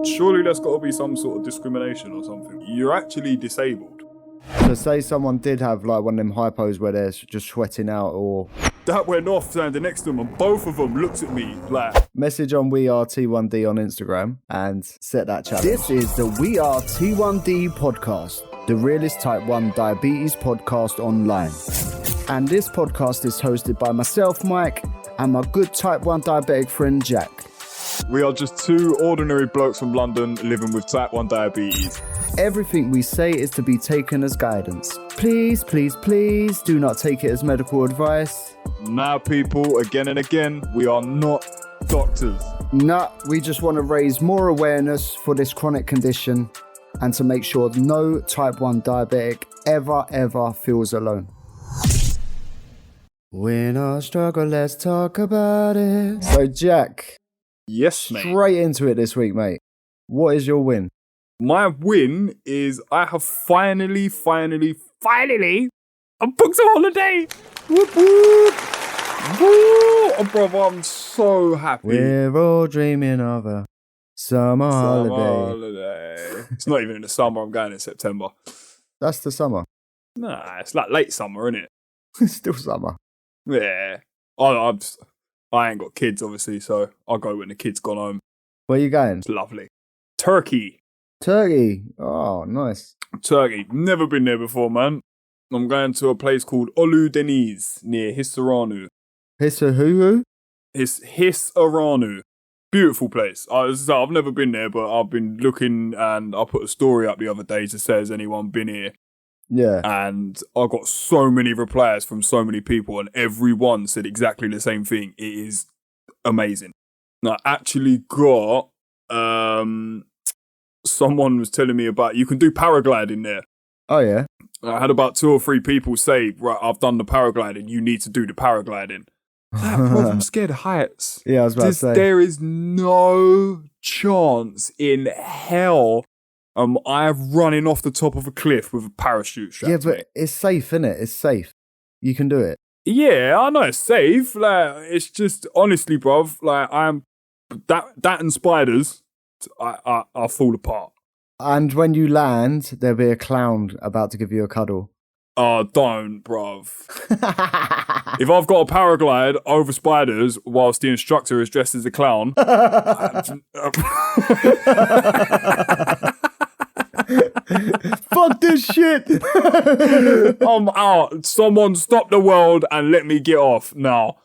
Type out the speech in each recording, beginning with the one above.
Surely there's got to be some sort of discrimination or something. You're actually disabled. So say someone did have like one of them hypos where they're just sweating out, or That went off standing next to them, and both of them looked at me like, message on We Are T1D on Instagram and set that challenge. This is the We Are T1D podcast, the realest type 1 diabetes podcast online. And this podcast is hosted by myself, Mike, and my good type 1 diabetic friend, Jack. we are just two ordinary blokes from London living with type 1 diabetes. Everything we say is to be taken as guidance. Please, please, please do not take it as medical advice. Now, people, again and again, we are not doctors. No, we just want to raise more awareness for this chronic condition and to make sure no type 1 diabetic ever feels alone. When I struggle, let's talk about it. So, Jack, Yes, mate. straight into it this week, mate. What is your win? My win is I have finally, I booked a holiday. Whoop, whoop. Woo. Oh, brother, I'm so happy. We're all dreaming of a summer holiday. It's not even in the summer. I'm going in September. That's the summer. Nah, it's like late summer, isn't it? It's still summer. Yeah. I ain't got kids, obviously, so I'll go when the kids gone home. Where are you going? It's lovely. Turkey. Turkey. Oh, nice. Turkey. Never been there before, man. I'm going to a place called Olu Deniz near Hisaranu. Hisaranu? Hisaranu. Beautiful place. I've never been there, but I've been looking, and I put a story up the other day to say, has anyone been here? Yeah. And I got so many replies from so many people, and everyone said exactly the same thing. It is amazing. Now, I actually got someone was telling me about, you can do paragliding there. Oh, yeah. I had about 2 or 3 people say, right, I've done the paragliding, you need to do the paragliding. Bro, I'm scared of heights. Yeah, I was about to say. There is no chance in hell I'm running off the top of a cliff with a parachute strapped to me. Yeah, but it's safe, innit? It's safe. You can do it. Yeah, I know it's safe. Like, it's just, honestly, bruv, like, I'm that and spiders, I fall apart. And when you land, there'll be a clown about to give you a cuddle. Oh, don't, bruv. If I've got a paraglide over spiders whilst the instructor is dressed as a clown, fuck this shit. I'm out. Someone stop the world and let me get off now.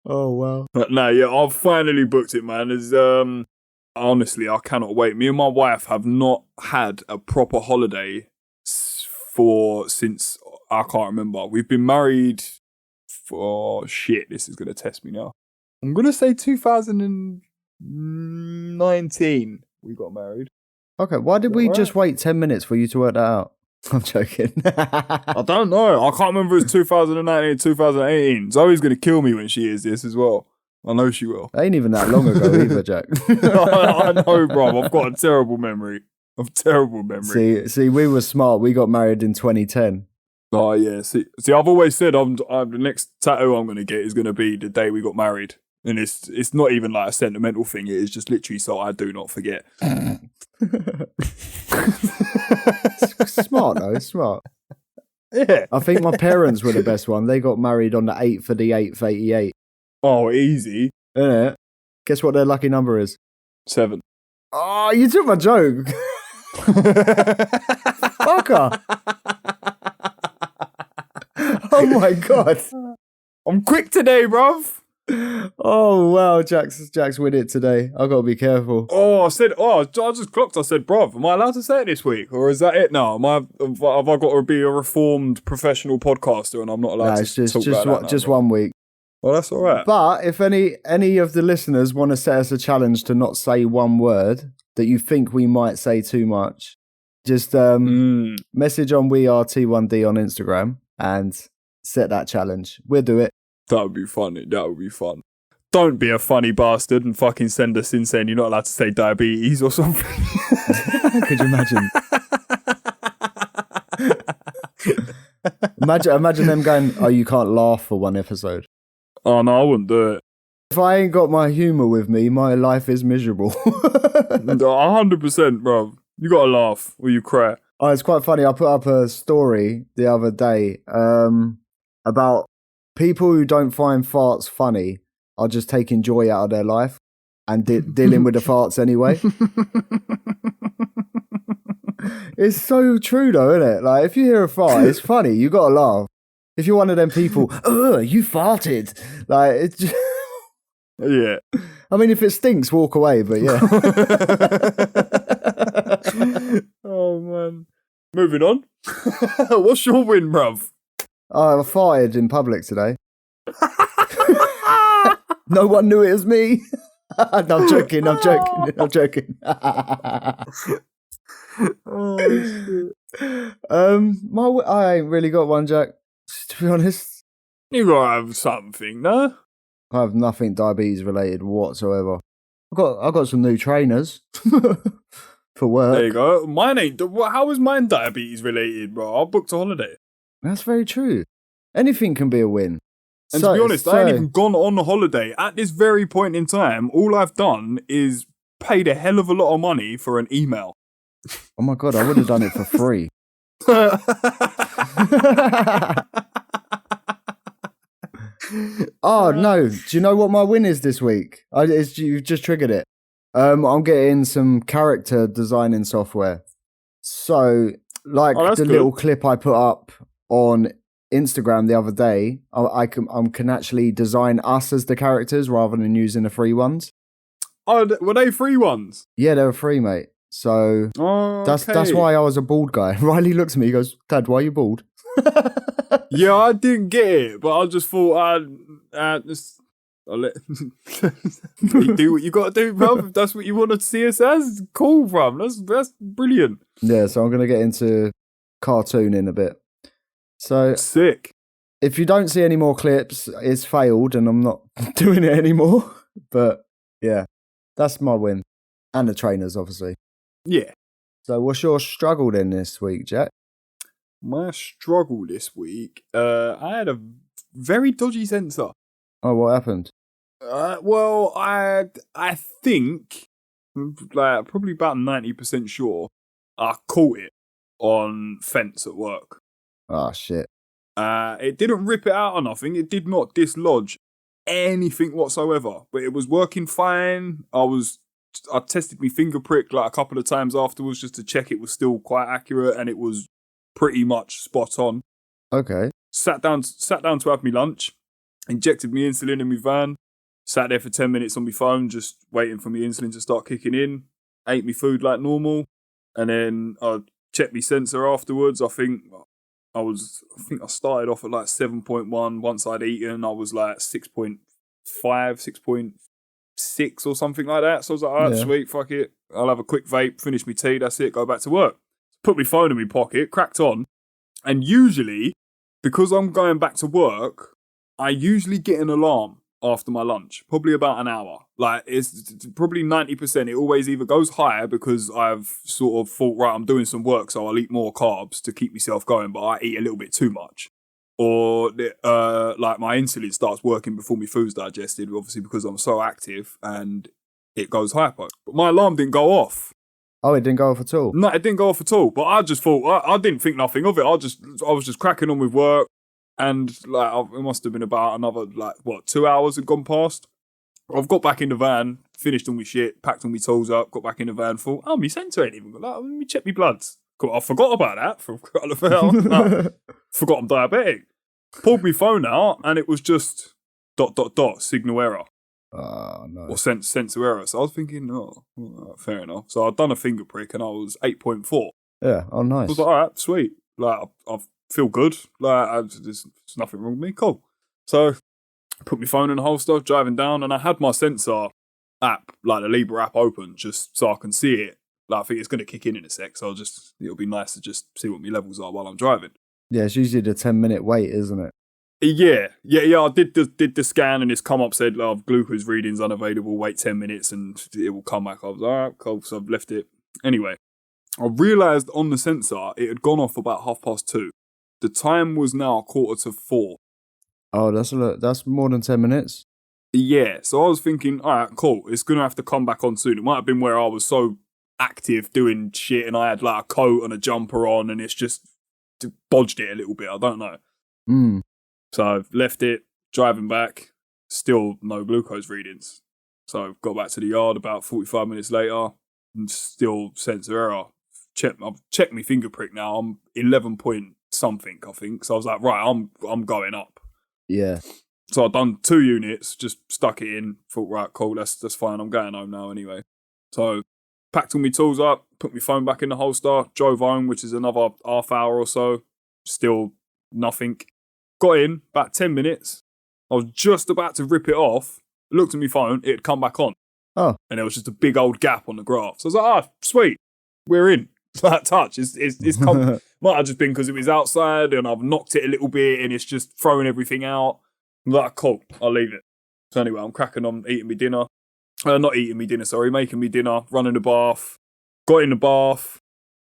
Oh, wow. But no, yeah, I've finally booked it, man. It's, honestly, I cannot wait. Me and my wife have not had a proper holiday since I can't remember. We've been married for this is going to test me now. I'm going to say 2019 we got married. Okay, why did we just wait 10 minutes for you to work that out? I'm joking. I don't know. I can't remember if it's 2019 or 2018. Zoe's going to kill me when she hears this as well. I know she will. Ain't even that long ago either, Jack. I know, bro. I've got a terrible memory. See, we were smart. We got married in 2010. Oh, yeah. See, I've always said the next tattoo I'm going to get is going to be the day we got married. And it's not even like a sentimental thing. It is just literally so I do not forget. Smart, though. Smart. Yeah. I think my parents were the best one. They got married on the 8th of the 8th, 88. Oh, easy. Innit? Guess what their lucky number is? 7. Oh, you took my joke. Fucker. Oh my God. I'm quick today, bruv. Oh wow, Jack's with it today. I've got to be careful. I just clocked. I said, bruv, am I allowed to say it this week? Or is that it now? Have I got to be a reformed professional podcaster and I'm not allowed to talk about that? Just 1 week. Well, that's all right. But if any of the listeners want to set us a challenge to not say one word that you think we might say too much, just message on We Are T1D on Instagram and set that challenge. We'll do it. That would be funny. That would be fun. Don't be a funny bastard and fucking send us in saying you're not allowed to say diabetes or something. Could you imagine? Imagine them going, oh, you can't laugh for one episode. Oh, no, I wouldn't do it. If I ain't got my humour with me, my life is miserable. 100%, bro. You gotta laugh or you cry. Oh, it's quite funny. I put up a story the other day about people who don't find farts funny are just taking joy out of their life and dealing with the farts anyway. It's so true though, isn't it? Like, if you hear a fart, it's funny. You gotta laugh. If you're one of them people, you farted. Like, it's just... Yeah. I mean, if it stinks, walk away, but yeah. Oh, man. Moving on. What's your win, bruv? I farted in public today. No one knew it was me. No, I'm joking. Oh, shit. I ain't really got one, Jack. To be honest, You gotta have something, no? I have nothing diabetes related whatsoever. I got some new trainers for work. There you go. Mine ain't. How is mine diabetes related, bro? I booked a holiday. That's very true. Anything can be a win. And to be honest, I ain't even gone on a holiday. At this very point in time, all I've done is paid a hell of a lot of money for an email. Oh my God, I would have done it for free. Oh no! Do you know what my win is this week? You've just triggered it. I'm getting some character designing software. So, like the little clip I put up on Instagram the other day, I can actually design us as the characters rather than using the free ones. Oh, were they free ones? Yeah, they were free, mate. So that's why I was a bald guy. Riley looks at me, he goes, "Dad, why are you bald?" Yeah, I didn't get it, but I just thought I'll let you do what you got to do, bro. If that's what you want to see us as, cool, bro. That's brilliant. Yeah, so I'm gonna get into cartooning a bit. So sick. If you don't see any more clips, it's failed, and I'm not doing it anymore. But yeah, that's my win, and the trainers, obviously. Yeah. So what's your struggle then this week, Jack? My struggle this week, I had a very dodgy sensor. Oh, what happened? Well, I think, like, probably about 90% sure, I caught it on fence at work. Oh, shit. It didn't rip it out or nothing. It did not dislodge anything whatsoever, but it was working fine. I tested my finger prick like a couple of times afterwards just to check it was still quite accurate, and it was pretty much spot on. Okay. Sat down to have me lunch, injected me insulin in my van, sat there for 10 minutes on my phone just waiting for my insulin to start kicking in, ate me food like normal, and then I checked my sensor afterwards. I think I started off at like 7.1. Once I'd eaten, I was like 6.5, 6.6 or something like that. So I was like, all right, sweet, fuck it. I'll have a quick vape, finish my tea, that's it, go back to work. Put my phone in my pocket, cracked on. And usually, because I'm going back to work, I usually get an alarm after my lunch, probably about an hour. Like, it's probably 90%. It always either goes higher because I've sort of thought, right, I'm doing some work, so I'll eat more carbs to keep myself going, but I eat a little bit too much. Or, like, my insulin starts working before my food's digested, obviously because I'm so active, and it goes hyper. But my alarm didn't go off. Oh, it didn't go off at all? No, it didn't go off at all. But I just thought, I didn't think nothing of it. I was just cracking on with work. And like, it must have been about another, 2 hours had gone past. I've got back in the van, finished all my shit, packed all my tools up, got back in the van, thought, oh, my sensor ain't even, let me check my bloods. Cool, I forgot about that for quite a while. Forgot I'm diabetic. Pulled my phone out and it was just ... signal error. Oh, no. Or sensor error. So I was thinking, fair enough. So I'd done a finger prick and I was 8.4. Yeah, oh, nice. I was like, all right, sweet. Like, I feel good. Like, there's nothing wrong with me. Cool. So put my phone in the holster, driving down, and I had my sensor app, like the Libra app, open just so I can see it. Like, I think it's going to kick in a sec, so it'll be nice to just see what my levels are while I'm driving. Yeah, it's usually the 10-minute wait, isn't it? Yeah. I did the scan and it's come up, said, glucose readings unavailable, wait 10 minutes and it will come back. I was like, all right, cool, so I've left it. Anyway, I realised on the sensor it had gone off about 2:30. The time was now 3:45. Oh, that's more than 10 minutes? Yeah, so I was thinking, all right, cool. It's going to have to come back on soon. It might have been where I was so active doing shit and I had like a coat and a jumper on and it's just bodged it a little bit. I don't know. So I've left it, driving back, still no glucose readings. So got back to the yard about 45 minutes later and still sensor error. I've checked my finger prick now. I'm 11 point something, I think. So I was like, right, I'm going up. Yeah. So I've done 2 units, just stuck it in, thought, right, cool, that's fine. I'm going home now anyway. So packed all my tools up, put my phone back in the holster, drove home, which is another half hour or so. Still nothing. Got in, about 10 minutes. I was just about to rip it off. Looked at my phone, it had come back on. Oh. And there was just a big old gap on the graph. So I was like, sweet, we're in. That touch. It's come. Might have just been because it was outside and I've knocked it a little bit and it's just throwing everything out. I'm like, cool, I'll leave it. So anyway, I'm cracking on eating me dinner. Not eating me dinner, sorry, making me dinner, running the bath. Got in the bath,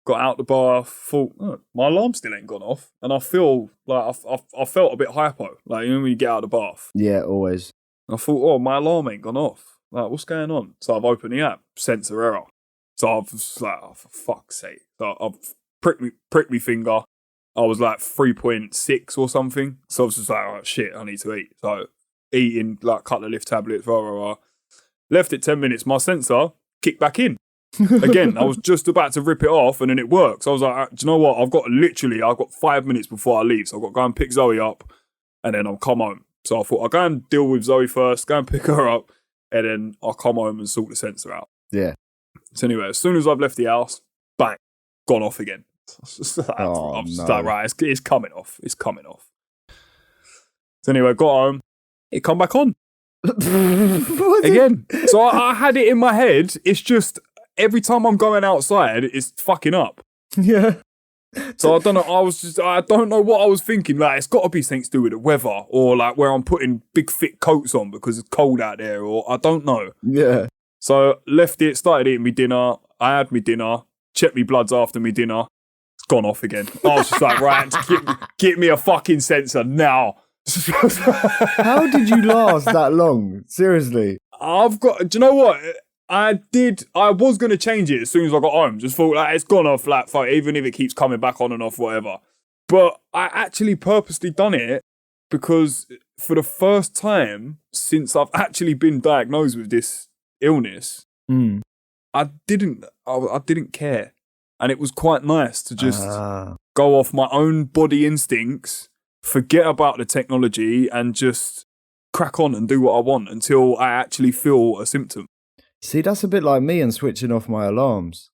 got out the bath, thought, oh, my alarm still ain't gone off. And I feel like I felt a bit hypo, like, you know, when you get out of the bath. Yeah, always. I thought, oh, my alarm ain't gone off. Like, what's going on? So I've opened the app, sensor error. So I've just like, oh, for fuck's sake. So I've pricked me finger. I was like 3.6 or something. So I was just like, oh shit, I need to eat. So eating like a couple of lift tablets, rah, rah, rah. Left it 10 minutes. My sensor kicked back in. Again, I was just about to rip it off and then it works. So I was like, do you know what? I've got 5 minutes before I leave. So I've got to go and pick Zoe up and then I'll come home. So I thought I'll go and deal with Zoe first, go and pick her up, and then I'll come home and sort the sensor out. Yeah. So anyway, as soon as I've left the house, bang, gone off again. I'm just like, right, it's coming off. It's coming off. So anyway, got home, it come back on. Again. So I had it in my head. It's just every time I'm going outside, it's fucking up. Yeah. So I don't know. I don't know what I was thinking. Like, it's got to be something to do with the weather, or like where I'm putting big thick coats on because it's cold out there, or I don't know. Yeah. So left it, started eating me dinner. I had me dinner, checked me bloods after me dinner. It's gone off again. I was just like, right, get me a fucking sensor now. How did you last that long? Seriously. Do you know what? I was going to change it as soon as I got home. Just thought, like, it's gone off, like, fuck, even if it keeps coming back on and off, whatever. But I actually purposely done it because for the first time since I've actually been diagnosed with this illness, I didn't care. And it was quite nice to just go off my own body instincts, forget about the technology and just crack on and do what I want until I actually feel a symptom. See, that's a bit like me and switching off my alarms.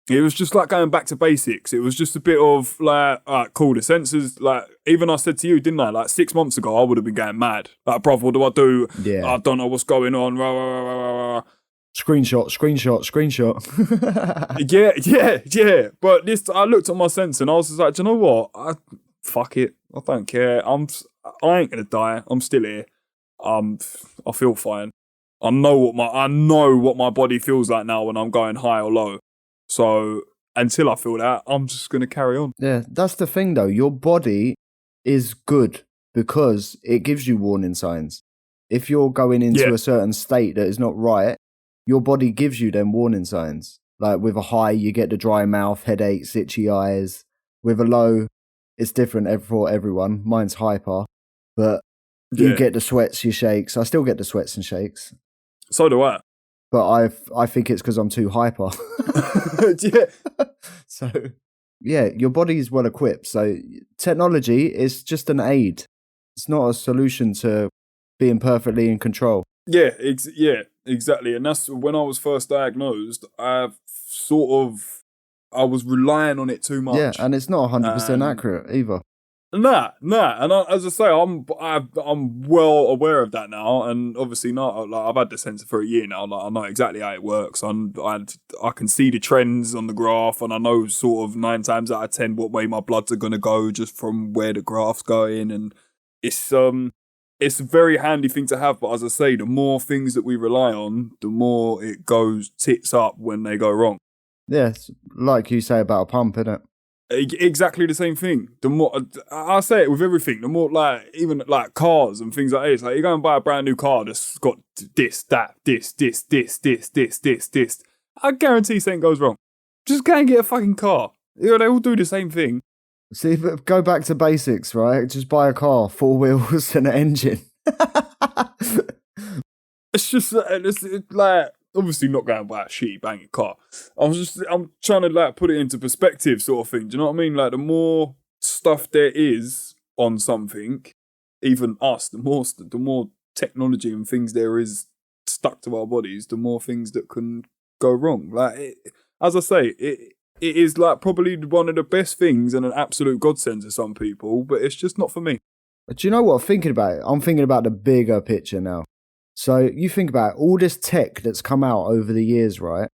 It was just like going back to basics. It was just a bit of like, all right, cool, the sensors, like, even I said to you, didn't I? Like 6 months ago, I would have been going mad. Like, bruv, what do I do? Yeah. I don't know what's going on. Rah, rah, rah, rah, rah. Screenshot. Yeah. But I looked at my sensor and I was just like, do you know what? Fuck it. I don't care. I ain't gonna die. I'm still here. I feel fine. I know what my body feels like now when I'm going high or low. So until I feel that, I'm just gonna carry on. Yeah, that's the thing though. Your body is good because it gives you warning signs. If you're going into a certain state that is not right, your body gives you them warning signs. Like with a high, you get the dry mouth, headaches, itchy eyes. With a low, it's different for everyone. Mine's hyper, but you get the sweats, your shakes. I still get the sweats and shakes. So do I. But I think it's because I'm too hyper. Yeah. So, yeah, your body's well equipped. So technology is just an aid. It's not a solution to being perfectly in control. Yeah, exactly. And that's when I was first diagnosed, I was relying on it too much. Yeah, and it's not 100% accurate either. Nah. And as I say, I'm well aware of that now. And obviously, not like I've had the sensor for a year now. Like I know exactly how it works. I can see the trends on the graph, and I know sort of 9 times out of 10 what way my bloods are gonna go just from where the graph's going. And it's a very handy thing to have. But as I say, the more things that we rely on, the more it goes tits up when they go wrong. Yeah, it's like you say about a pump, isn't it? Exactly the same thing. The more I say it with everything, the more like even like cars and things like this. Like you go and buy a brand new car that's got this, that, this. I guarantee something goes wrong. Just go and get a fucking car. You know, they all do the same thing. See, but go back to basics, right? Just buy a car, 4 wheels and an engine. It's just it's like obviously not going to buy a shitty banging car. I'm trying to like put it into perspective, sort of thing. Do you know what I mean? Like the more stuff there is on something, even us, the more technology and things there is stuck to our bodies, the more things that can go wrong. Like as I say, it is like probably one of the best things and an absolute godsend to some people, but it's just not for me. Do you know what I'm thinking about? I'm thinking about the bigger picture now. So you think about all this tech that's come out over the years, right?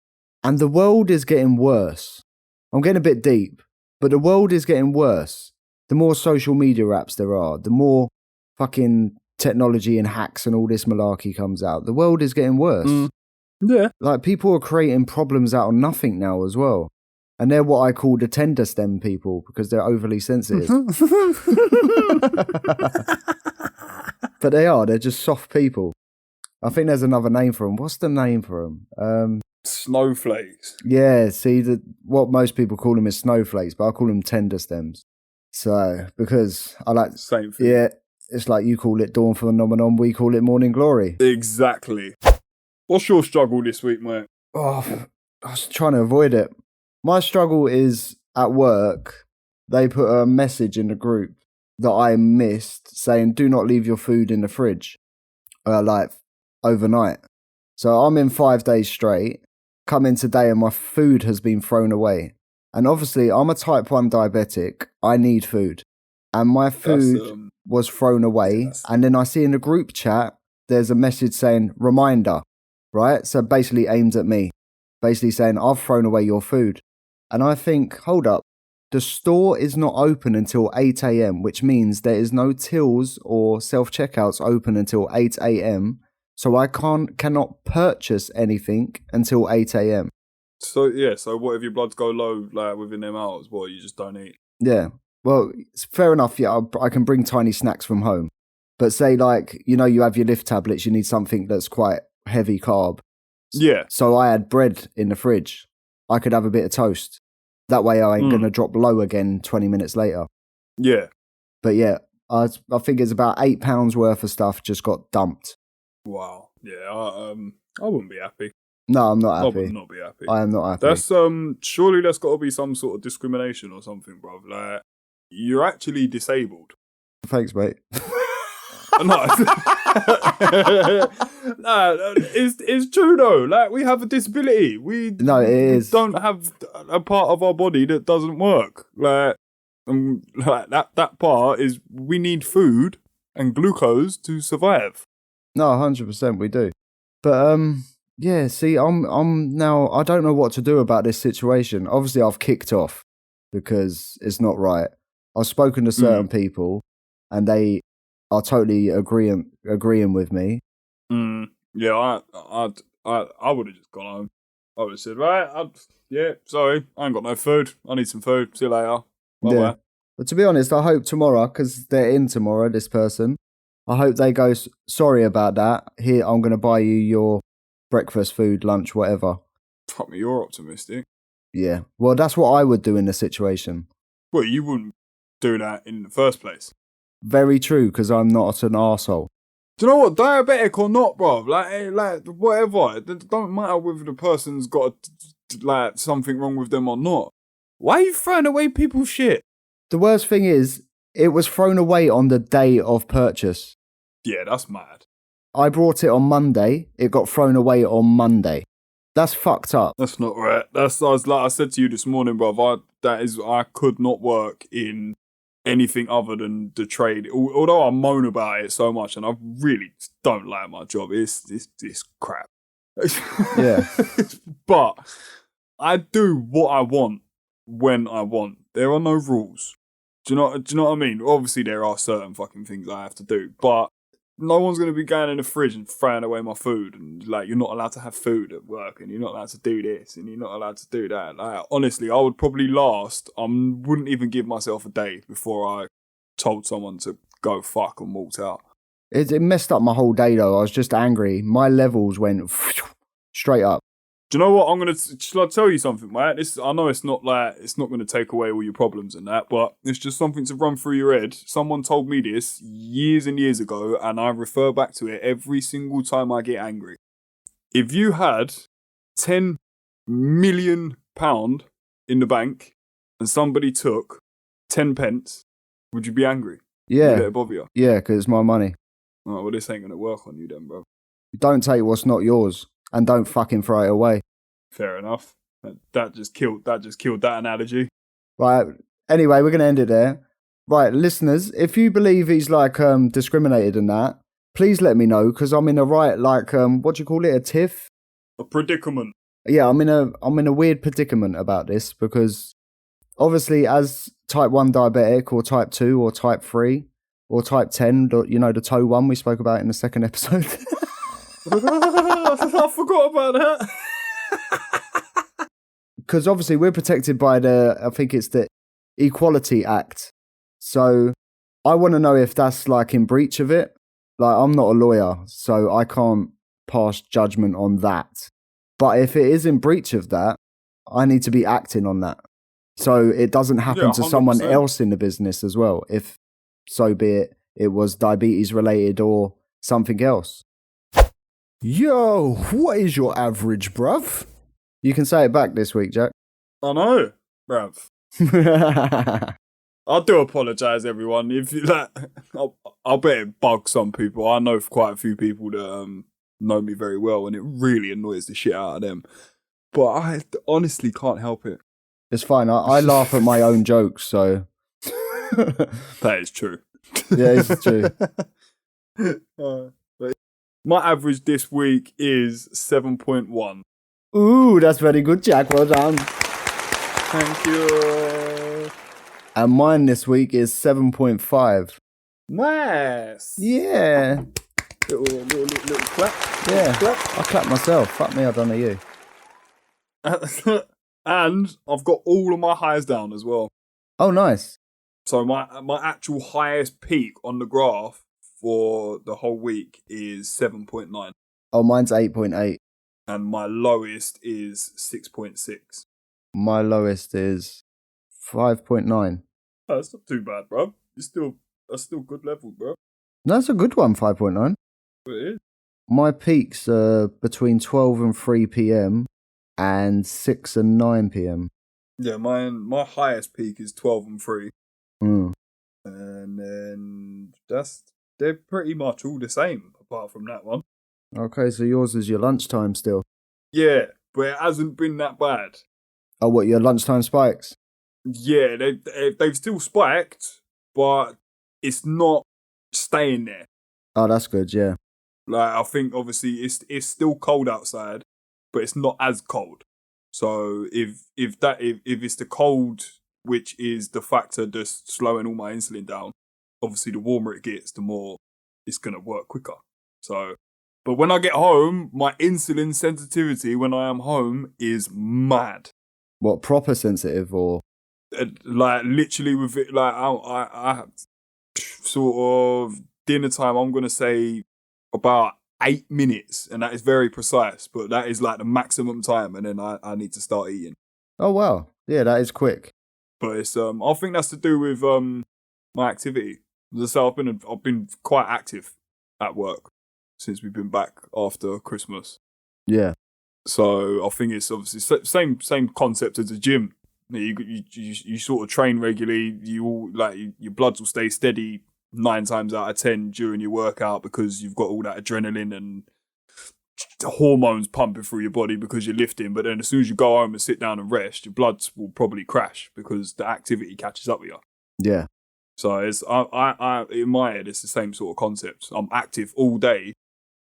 And the world is getting worse. I'm getting a bit deep, but the world is getting worse. The more social media apps there are, the more fucking technology and hacks and all this malarkey comes out. The world is getting worse. Yeah. Like people are creating problems out of nothing now as well. And they're what I call the tender stem people because they're overly sensitive. But they're just soft people. I think there's another name for them. What's the name for them? Snowflakes. Yeah, see, what most people call them is snowflakes, but I call them tender stems. So, because I like... Same thing. Yeah, it's like you call it dawn phenomenon, we call it morning glory. Exactly. What's your struggle this week, mate? Oh, I was trying to avoid it. My struggle is at work, they put a message in the group that I missed saying, do not leave your food in the fridge, like overnight. So I'm in 5 days straight, come in today and my food has been thrown away. And obviously I'm a type 1 diabetic, I need food. And my food was thrown away. Yes. And then I see in the group chat, there's a message saying, reminder, right? So basically aimed at me, basically saying, I've thrown away your food. And I think, hold up, the store is not open until 8 a.m., which means there is no tills or self-checkouts open until 8 a.m., so I cannot purchase anything until 8 a.m. So, yeah, so what if your bloods go low like within them hours? What, you just don't eat? Yeah, well, it's fair enough, yeah, I can bring tiny snacks from home. But say, like, you know, you have your lift tablets, you need something that's quite heavy carb. Yeah. So I had bread in the fridge. I could have a bit of toast. That way I ain't going to drop low again 20 minutes later. Yeah. But yeah, I think it's about £8 worth of stuff just got dumped. Wow. Yeah, I wouldn't be happy. No, I'm not happy. I would not be happy. I am not happy. That's surely that's got to be some sort of discrimination or something, bruv. Like, you're actually disabled. Thanks, mate. No, it's true though. Like, we have a disability. It don't have a part of our body that doesn't work. Like that part is we need food and glucose to survive. No, 100% we do. But yeah. See, I'm now. I don't know what to do about this situation. Obviously, I've kicked off because it's not right. I've spoken to certain people, and they are totally agreeing with me. Yeah, I would have just gone home. I would have said, right, sorry, I ain't got no food. I need some food. See you later. Bye. But to be honest, I hope tomorrow, because they're in tomorrow, this person, I hope they go, sorry about that. Here, I'm going to buy you your breakfast, food, lunch, whatever. Fuck me, you're optimistic. Yeah. Well, that's what I would do in the situation. Well, you wouldn't do that in the first place. Very true, because I'm not an arsehole. Do you know what? Diabetic or not, bro? Like whatever. It don't matter whether the person's got like something wrong with them or not. Why are you throwing away people's shit? The worst thing is, it was thrown away on the day of purchase. Yeah, that's mad. I brought it on Monday. It got thrown away on Monday. That's fucked up. That's not right. Like I said to you this morning, bro. I could not work in anything other than the trade. Although I moan about it so much, and I really don't like my job. It's crap. Yeah. But I do what I want when I want. There are no rules. Do you know what I mean? Obviously, there are certain fucking things I have to do, but no one's going to be going in the fridge and throwing away my food. And like, you're not allowed to have food at work and you're not allowed to do this and you're not allowed to do that. Like, honestly, I would probably wouldn't even give myself a day before I told someone to go fuck and walked out. It messed up my whole day though. I was just angry. My levels went straight up. Do you know what? Shall I tell you something, mate? I know it's not going to take away all your problems and that, but it's just something to run through your head. Someone told me this years and years ago, and I refer back to it every single time I get angry. If you had £10 million in the bank and somebody took 10 pence, would you be angry? Yeah. Would it bother you? Yeah, because it's my money. Oh, well, this ain't going to work on you then, bro. Don't take what's not yours. And don't fucking throw it away. Fair enough. That just killed that analogy. Right. Anyway, we're going to end it there. Right, listeners, if you believe he's like discriminated and that, please let me know, because I'm in a what do you call it? A tiff? A predicament. Yeah, I'm in a weird predicament about this, because obviously as type 1 diabetic or type 2 or type 3 or type 10, the toe one we spoke about in the second episode. I forgot about that. Because obviously we're protected by I think it's the Equality Act. So I want to know if that's like in breach of it. Like, I'm not a lawyer, so I can't pass judgment on that. But if it is in breach of that, I need to be acting on that. So it doesn't happen to someone else in the business as well, if so be it was diabetes related or something else. Yo, what is your average, bruv? You can say it back this week, Jack. I know, bruv. I do apologise, everyone. If you I'll bet it bugs some people. I know quite a few people that know me very well, and it really annoys the shit out of them. But I honestly can't help it. It's fine. I laugh at my own jokes, so that is true. Yeah, it's true. My average this week is 7.1. Ooh, that's very good, Jack. Well done. Thank you. And mine this week is 7.5. Nice. Yeah. Little clap. Yeah. Clap. I clap myself. Fuck me, I don't know you. And I've got all of my highs down as well. Oh, nice. So my actual highest peak on the graph for the whole week is 7.9. Oh, mine's 8.8. And my lowest is 6.6. My lowest is 5.9. Oh, that's not too bad, bro. That's still good level, bro. That's a good one, 5.9. It is. My peaks are between 12 and 3 p.m. and 6 and 9 p.m. Yeah, my highest peak is 12 and 3. Mm. And then they're pretty much all the same, apart from that one. Okay, so yours is your lunchtime still. Yeah, but it hasn't been that bad. Oh, what, your lunchtime spikes? Yeah, they've still spiked, but it's not staying there. Oh, that's good, yeah. Like, I think obviously it's still cold outside, but it's not as cold. So if it's the cold which is the factor that's slowing all my insulin down, obviously the warmer it gets, the more it's gonna work quicker. So, but when I get home, my insulin sensitivity when I am home is mad. What, proper sensitive or? Like literally with it, like I sort of dinner time. I'm gonna say about 8 minutes, and that is very precise. But that is like the maximum time, and then I need to start eating. Oh wow, yeah, that is quick. But it's I think that's to do with my activity. So I've been quite active at work since we've been back after Christmas. Yeah. So I think it's obviously same concept as a gym. You sort of train regularly. You all your bloods will stay steady 9 times out of 10 during your workout because you've got all that adrenaline and hormones pumping through your body because you're lifting. But then as soon as you go home and sit down and rest, your bloods will probably crash because the activity catches up with you. Yeah. So it's I in my head it's the same sort of concept. I'm active all day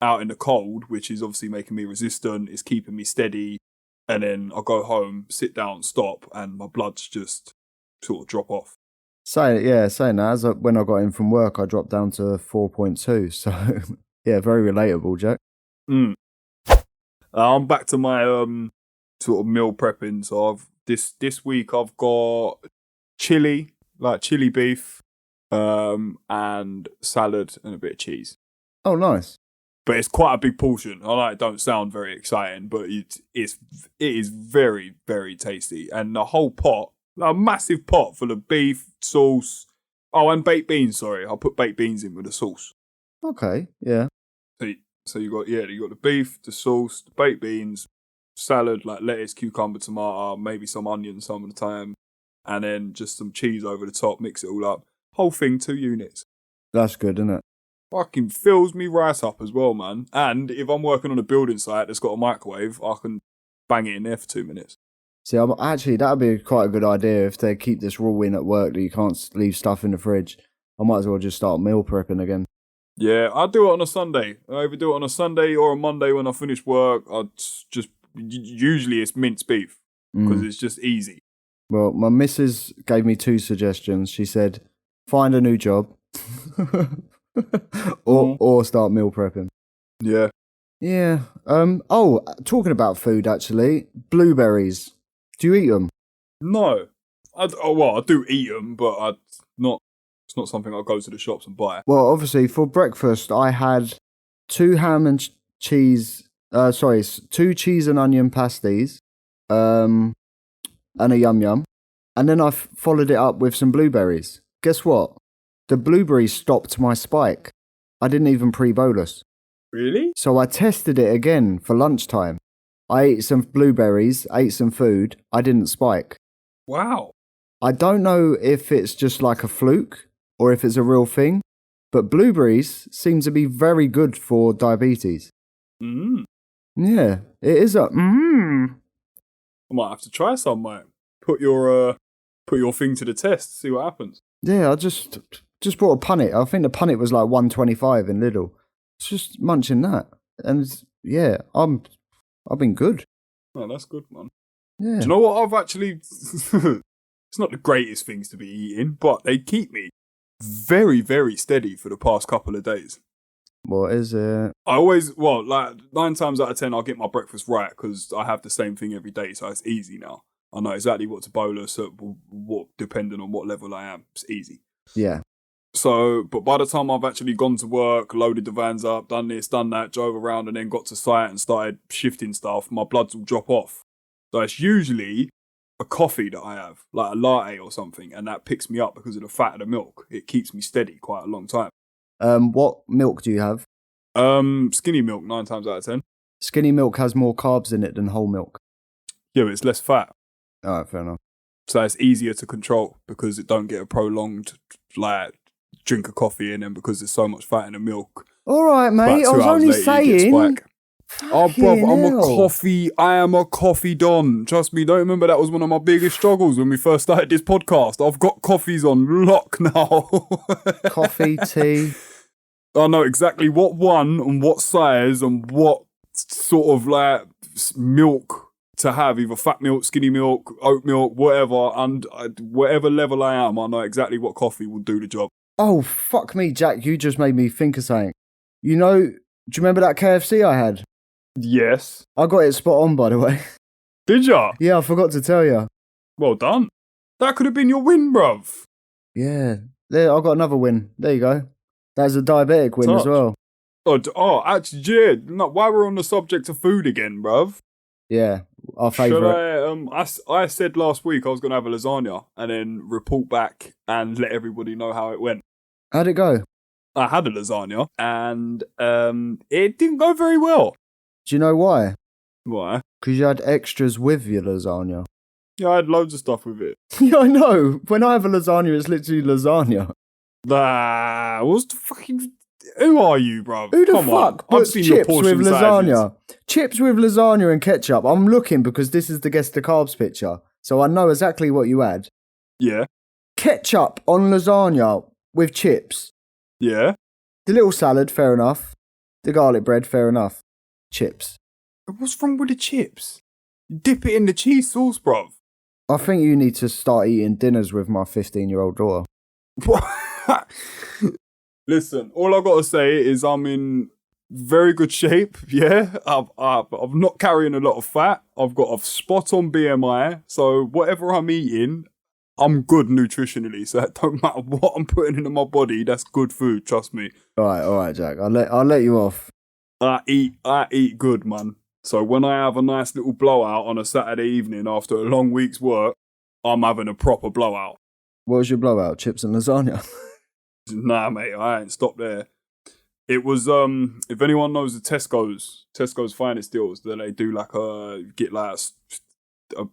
out in the cold, which is obviously making me resistant. It's keeping me steady. And then I'll go home, sit down, stop, and my bloods just sort of drop off. Saying that, when I got in from work, I dropped down to 4.2. So, yeah, very relatable, Jack. I'm back to my sort of meal prepping. So this week I've got chili beef, and salad and a bit of cheese. Oh, nice. But it's quite a big portion. I know it don't sound very exciting, but it is very, very tasty. And the whole pot, a massive pot full of beef, sauce. Oh, and baked beans, sorry. I'll put baked beans in with the sauce. Okay, yeah. So you got the beef, the sauce, the baked beans, salad, like lettuce, cucumber, tomato, maybe some onions some of the time, and then just some cheese over the top, mix it all up. Whole thing, 2 units. That's good, isn't it? Fucking fills me right up as well, man. And if I'm working on a building site that's got a microwave, I can bang it in there for 2 minutes. See, actually, that would be quite a good idea if they keep this rule in at work that you can't leave stuff in the fridge. I might as well just start meal prepping again. Yeah, I do it on a Sunday. I either do it on a Sunday or a Monday when I finish work. Usually it's minced beef because it's just easy. Well, my missus gave me 2 suggestions. She said, find a new job or start meal prepping. Yeah. Yeah. Talking about food, actually, blueberries. Do you eat them? No. I do eat them, but it's not something I'll go to the shops and buy. Well, obviously, for breakfast, I had 2 ham and cheese... 2 cheese and onion pasties, and a yum-yum. And then I followed it up with some blueberries. Guess what? The blueberries stopped my spike. I didn't even pre-bolus. Really? So I tested it again for lunchtime. I ate some blueberries, ate some food. I didn't spike. Wow. I don't know if it's just like a fluke or if it's a real thing, but blueberries seem to be very good for diabetes. Yeah, it is a I might have to try some, mate. Put your thing to the test, see what happens. Yeah, I just bought a punnet. I think the punnet was like $1.25 in Lidl. It's just munching that, and yeah, I've been good. Oh, that's good, man. Yeah. Do you know what I've actually? It's not the greatest things to be eating, but they keep me very, very steady for the past couple of days. What is it? I always, 9 times out of 10, I'll get my breakfast right because I have the same thing every day, so it's easy now. I know exactly what to bolus, what depending on what level I am. It's easy. Yeah. So, but by the time I've actually gone to work, loaded the vans up, done this, done that, drove around and then got to site and started shifting stuff, my bloods will drop off. So it's usually a coffee that I have, like a latte or something, and that picks me up because of the fat of the milk. It keeps me steady quite a long time. What milk do you have? Skinny milk, 9 times out of 10. Skinny milk has more carbs in it than whole milk. Yeah, but it's less fat. All right, fair enough. So it's easier to control because it don't get a prolonged, drink of coffee in, and because there's so much fat in the milk. All right, mate. I was only saying. Oh, bruv, I am a coffee don. Trust me, don't remember that was one of my biggest struggles when we first started this podcast. I've got coffees on lock now. Coffee, tea. I know exactly what one and what size and what sort of milk to have, either fat milk, skinny milk, oat milk, whatever, and whatever level I am, I know exactly what coffee will do the job. Oh, fuck me, Jack, you just made me think of something. You know, do you remember that KFC I had? Yes. I got it spot on, by the way. Did ya? Yeah, I forgot to tell you. Well done. That could have been your win, bruv. Yeah, there, I got another win. There you go. That's a diabetic win as well. Oh, actually, yeah. No, while we're on the subject of food again, bruv. Yeah, our favourite. I said last week I was going to have a lasagna and then report back and let everybody know how it went. How'd it go? I had a lasagna and it didn't go very well. Do you know why? Why? Because you had extras with your lasagna. Yeah, I had loads of stuff with it. Yeah, I know. When I have a lasagna, it's literally lasagna. What's the fucking... Who are you, bruv? Who the fuck puts chips with lasagna? Sizes. Chips with lasagna and ketchup. I'm looking because this is the Guess the Carbs picture. So I know exactly what you had. Yeah. Ketchup on lasagna with chips. Yeah. The little salad, fair enough. The garlic bread, fair enough. Chips. What's wrong with the chips? Dip it in the cheese sauce, bruv. I think you need to start eating dinners with my 15-year-old daughter. Listen, all I got to say is I'm in very good shape. Yeah, I'm not carrying a lot of fat. I've got a spot on BMI. So whatever I'm eating, I'm good nutritionally. So it don't matter what I'm putting into my body. That's good food. Trust me. All right, Jack. I'll let you off. I eat good, man. So when I have a nice little blowout on a Saturday evening after a long week's work, I'm having a proper blowout. What was your blowout? Chips and lasagna? Nah, mate, I ain't stopped there. It was if anyone knows the Tesco's finest deals, then they do like get like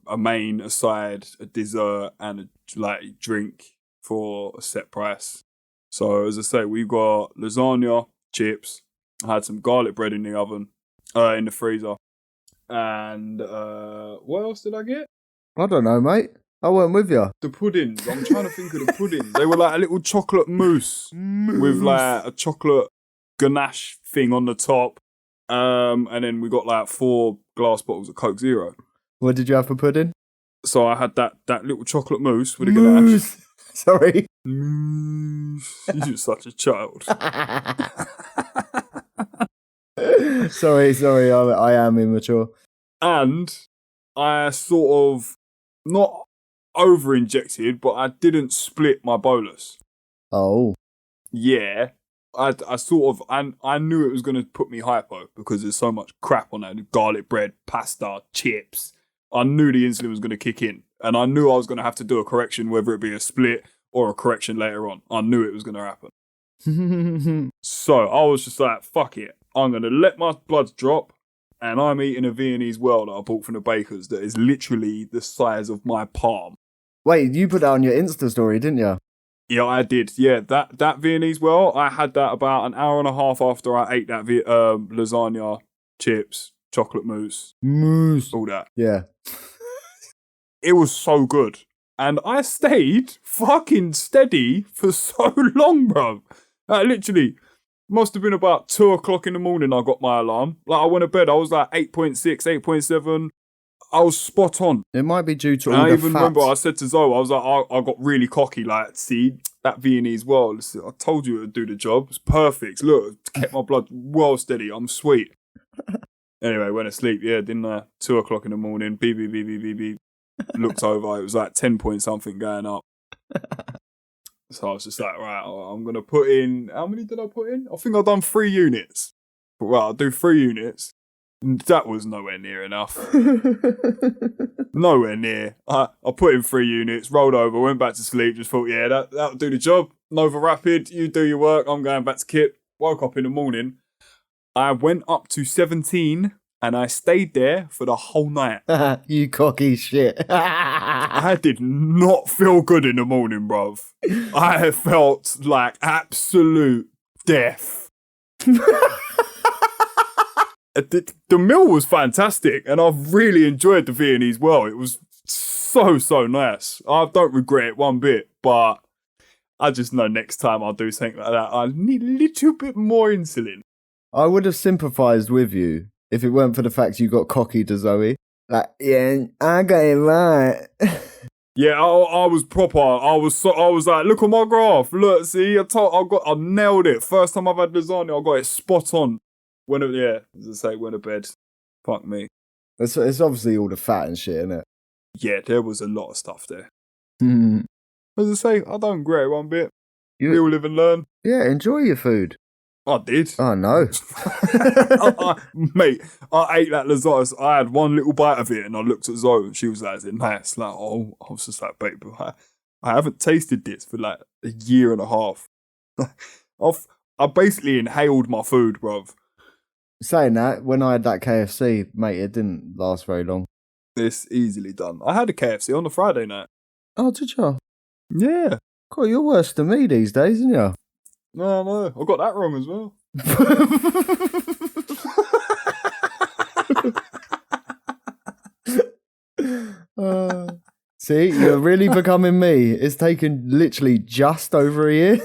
a main, a side, a dessert, and a like drink for a set price. So as I say, we got lasagna, chips. I had some garlic bread in the oven, in the freezer, and what else did I get? I don't know, mate. I weren't with you. The puddings. I'm trying to think of the puddings. They were like a little chocolate mousse. With like a chocolate ganache thing on the top. And then we got like 4 glass bottles of Coke Zero. What did you have for pudding? So I had that little chocolate mousse with a ganache. Sorry. Mousse. You're such a child. Sorry. I am immature. And I sort of not over-injected, but I didn't split my bolus. Oh. Yeah. I sort of, and I knew it was going to put me hypo because there's so much crap on that. Garlic bread, pasta, chips. I knew the insulin was going to kick in. And I knew I was going to have to do a correction, whether it be a split or a correction later on. I knew it was going to happen. So I was just like, fuck it. I'm going to let my bloods drop. And I'm eating a Viennese well that I bought from the bakers that is literally the size of my palm. Wait, you put that on your Insta story, didn't you? Yeah, I did. Yeah, that Viennese well, I had that about an hour and a half after I ate that lasagna, chips, chocolate mousse, all that. Yeah. It was so good. And I stayed fucking steady for so long, bro. Literally, must have been about 2 o'clock in the morning I got my alarm. Like, I went to bed, I was like 8.6, 8.7. I was spot on. It might be due to all the I even fat. remember I said to Zoe, I was like, I got really cocky. Like, see, that Viennese well, I told you it would do the job. It's perfect. Look, it kept my blood well steady. I'm sweet. Anyway, went to sleep. Yeah, didn't I? 2 o'clock in the morning. Beep, beep, beep, beep, beep, beep. Looked over. It was like 10 point something going up. So I was just like, right, I'm going to put in, how many did I put in? I think I've done 3 units. But well, I'll do 3 units. That was nowhere near enough. Nowhere near. I put in 3 units, rolled over, went back to sleep, just thought, yeah, that'll do the job. Nova Rapid, you do your work, I'm going back to kit. Woke up in the morning. I went up to 17 and I stayed there for the whole night. You cocky shit. I did not feel good in the morning, bruv. I felt like absolute death. The meal was fantastic and I've really enjoyed the Viennese well. It was so nice. I don't regret it one bit, but I just know next time I'll do something like that, I need a little bit more insulin. I would have sympathised with you if it weren't for the fact you got cocky to Zoe. Like, yeah, I got it right. Yeah, I was proper. I was like, look at my graph. Look, see, I nailed it. First time I've had lasagna, I got it spot on. Went to bed. Fuck me. It's obviously all the fat and shit, isn't it? Yeah, there was a lot of stuff there. Mm. As I say, I don't regret it one bit. You all live and learn. Yeah, enjoy your food. I did. Oh, no. Mate, I ate that lasagna. I had one little bite of it and I looked at Zoe and she was like, is it nice? Like, oh, I was just like, babe, I haven't tasted this for like a year and a half. I basically inhaled my food, bruv. Saying that, when I had that KFC, mate, it didn't last very long. It's easily done. I had a KFC on a Friday night. Oh, did you? Yeah. God, you're worse than me these days, aren't you? No, I got that wrong as well. See, you're really becoming me. It's taken literally just over a year.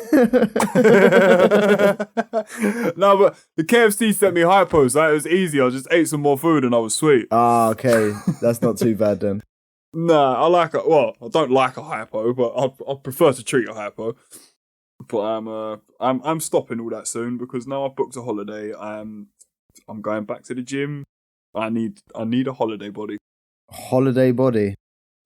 No, but the KFC sent me hypo, so it was easy. I just ate some more food and I was sweet. Ah, okay. That's not too bad then. Nah, I don't like a hypo, but I prefer to treat a hypo. But I'm stopping all that soon because now I've booked a holiday. I'm going back to the gym. I need a holiday body. Holiday body.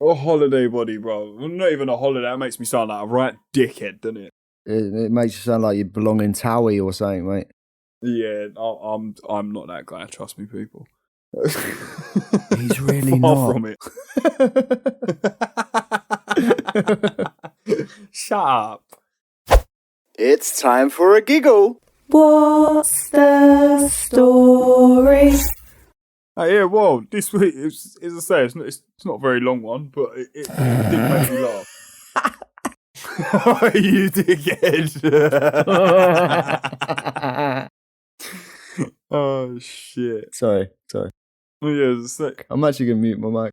A holiday body, bro. Not even a holiday. That makes me sound like a right dickhead, doesn't it? It makes you sound like you belong in Towie or something, mate. Yeah, I'm not that guy. Trust me, people. He's really far not. from it. Shut up. It's time for a giggle. What's the story? Yeah, well, this week, as I say, it's not a very long one, but it did make me laugh. You dickhead. Oh, shit. Sorry. Oh, yeah, as I say, I'm actually going to mute my mic.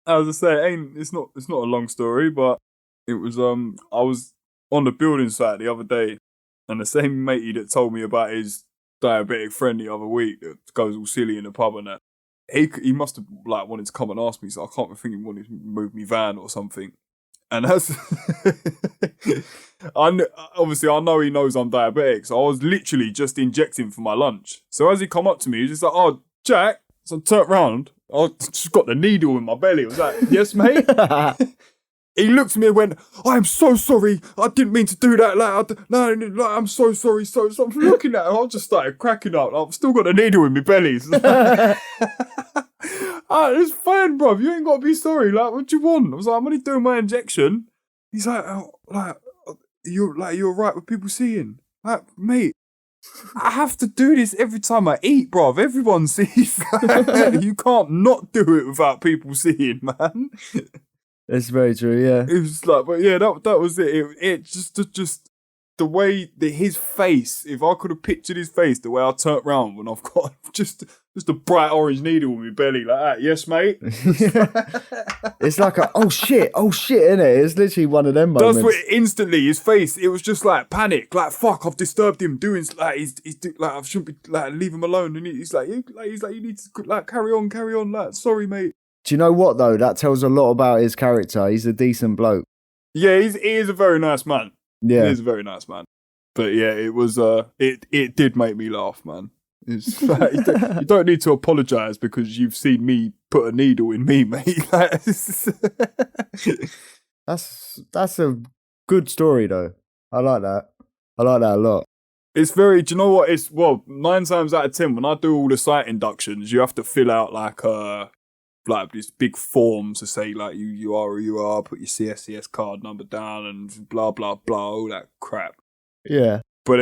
as I say, it's not a long story, but it was, I was on the building site the other day, and the same matey that told me about his diabetic friend the other week that goes all silly in the pub and that, he must have like wanted to come and ask me, so I can't think he wanted to move me van or something. And that's obviously I know he knows I'm diabetic, so I was literally just injecting for my lunch. So as he come up to me, he's just like, "Oh, Jack." So I turned round, I just got the needle in my belly. I was like, "Yes, mate." He looked at me and went, "I am so sorry. I didn't mean to do that. I'm so sorry." So I'm looking at him. I just started cracking up. I've still got a needle in my belly. It's fine, bruv. You ain't got to be sorry. Like, what do you want? I was like, "I'm only doing my injection." He's like, you're right with people seeing. Like, mate, I have to do this every time I eat, bruv. Everyone sees. You can't not do it without people seeing, man. It's very true, yeah. It was like, but yeah, that was it. It just the way that his face. If I could have pictured his face, the way I turned round when I've got just a bright orange needle in my belly like that. Yes, mate. It's like oh shit, isn't it? It's literally one of them moments. That's what instantly his face. It was just like panic, like fuck. I've disturbed him doing like he's like I shouldn't be like leave him alone. And he's like you need to like carry on. Like sorry, mate. Do you know what, though? That tells a lot about his character. He's a decent bloke. Yeah, he is a very nice man. Yeah. He is a very nice man. But yeah, it was, it did make me laugh, man. It's like, you don't need to apologise because you've seen me put a needle in me, mate. That's a good story, though. I like that. I like that a lot. It's very, do you know what? 9 times out of 10, when I do all the site inductions, you have to fill out like this big form to say like you are who you are, put your CSCS card number down and blah blah blah, all that crap. Yeah. But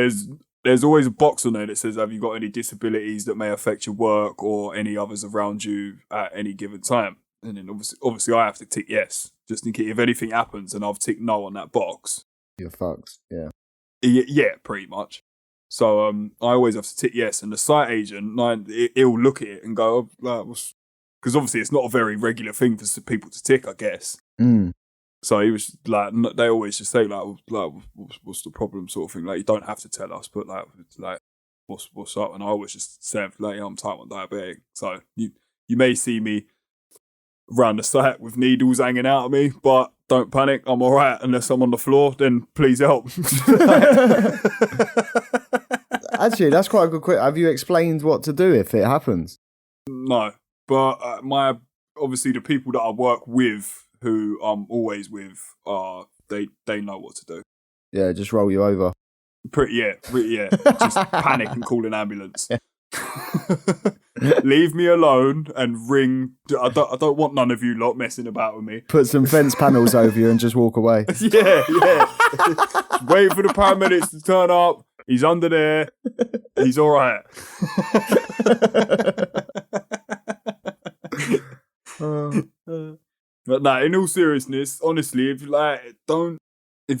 there's always a box on there that says, have you got any disabilities that may affect your work or any others around you at any given time? And then obviously I have to tick yes, just in case if anything happens and I've ticked no on that box. You're fucked, yeah. Yeah, pretty much. So I always have to tick yes, and the site agent, he'll look at it and go, because obviously it's not a very regular thing for people to tick, I guess. Mm. So he was like, they always just say like, what's the problem, sort of thing. Like, you don't have to tell us, but like, what's up? And I always just say, like, I'm type 1 diabetic. So you may see me around the site with needles hanging out of me, but don't panic, I'm all right. Unless I'm on the floor, then please help. Actually, that's quite a good question. Have you explained what to do if it happens? No, but obviously the people that I work with, who I'm always with, they know what to do. Yeah, just roll you over. Yeah. Just panic and call an ambulance. Yeah. Leave me alone and ring. I don't want none of you lot messing about with me. Put some fence panels over you and just walk away. Yeah. Just wait for the paramedics to turn up. He's under there. He's all right. But no, in all seriousness, honestly, if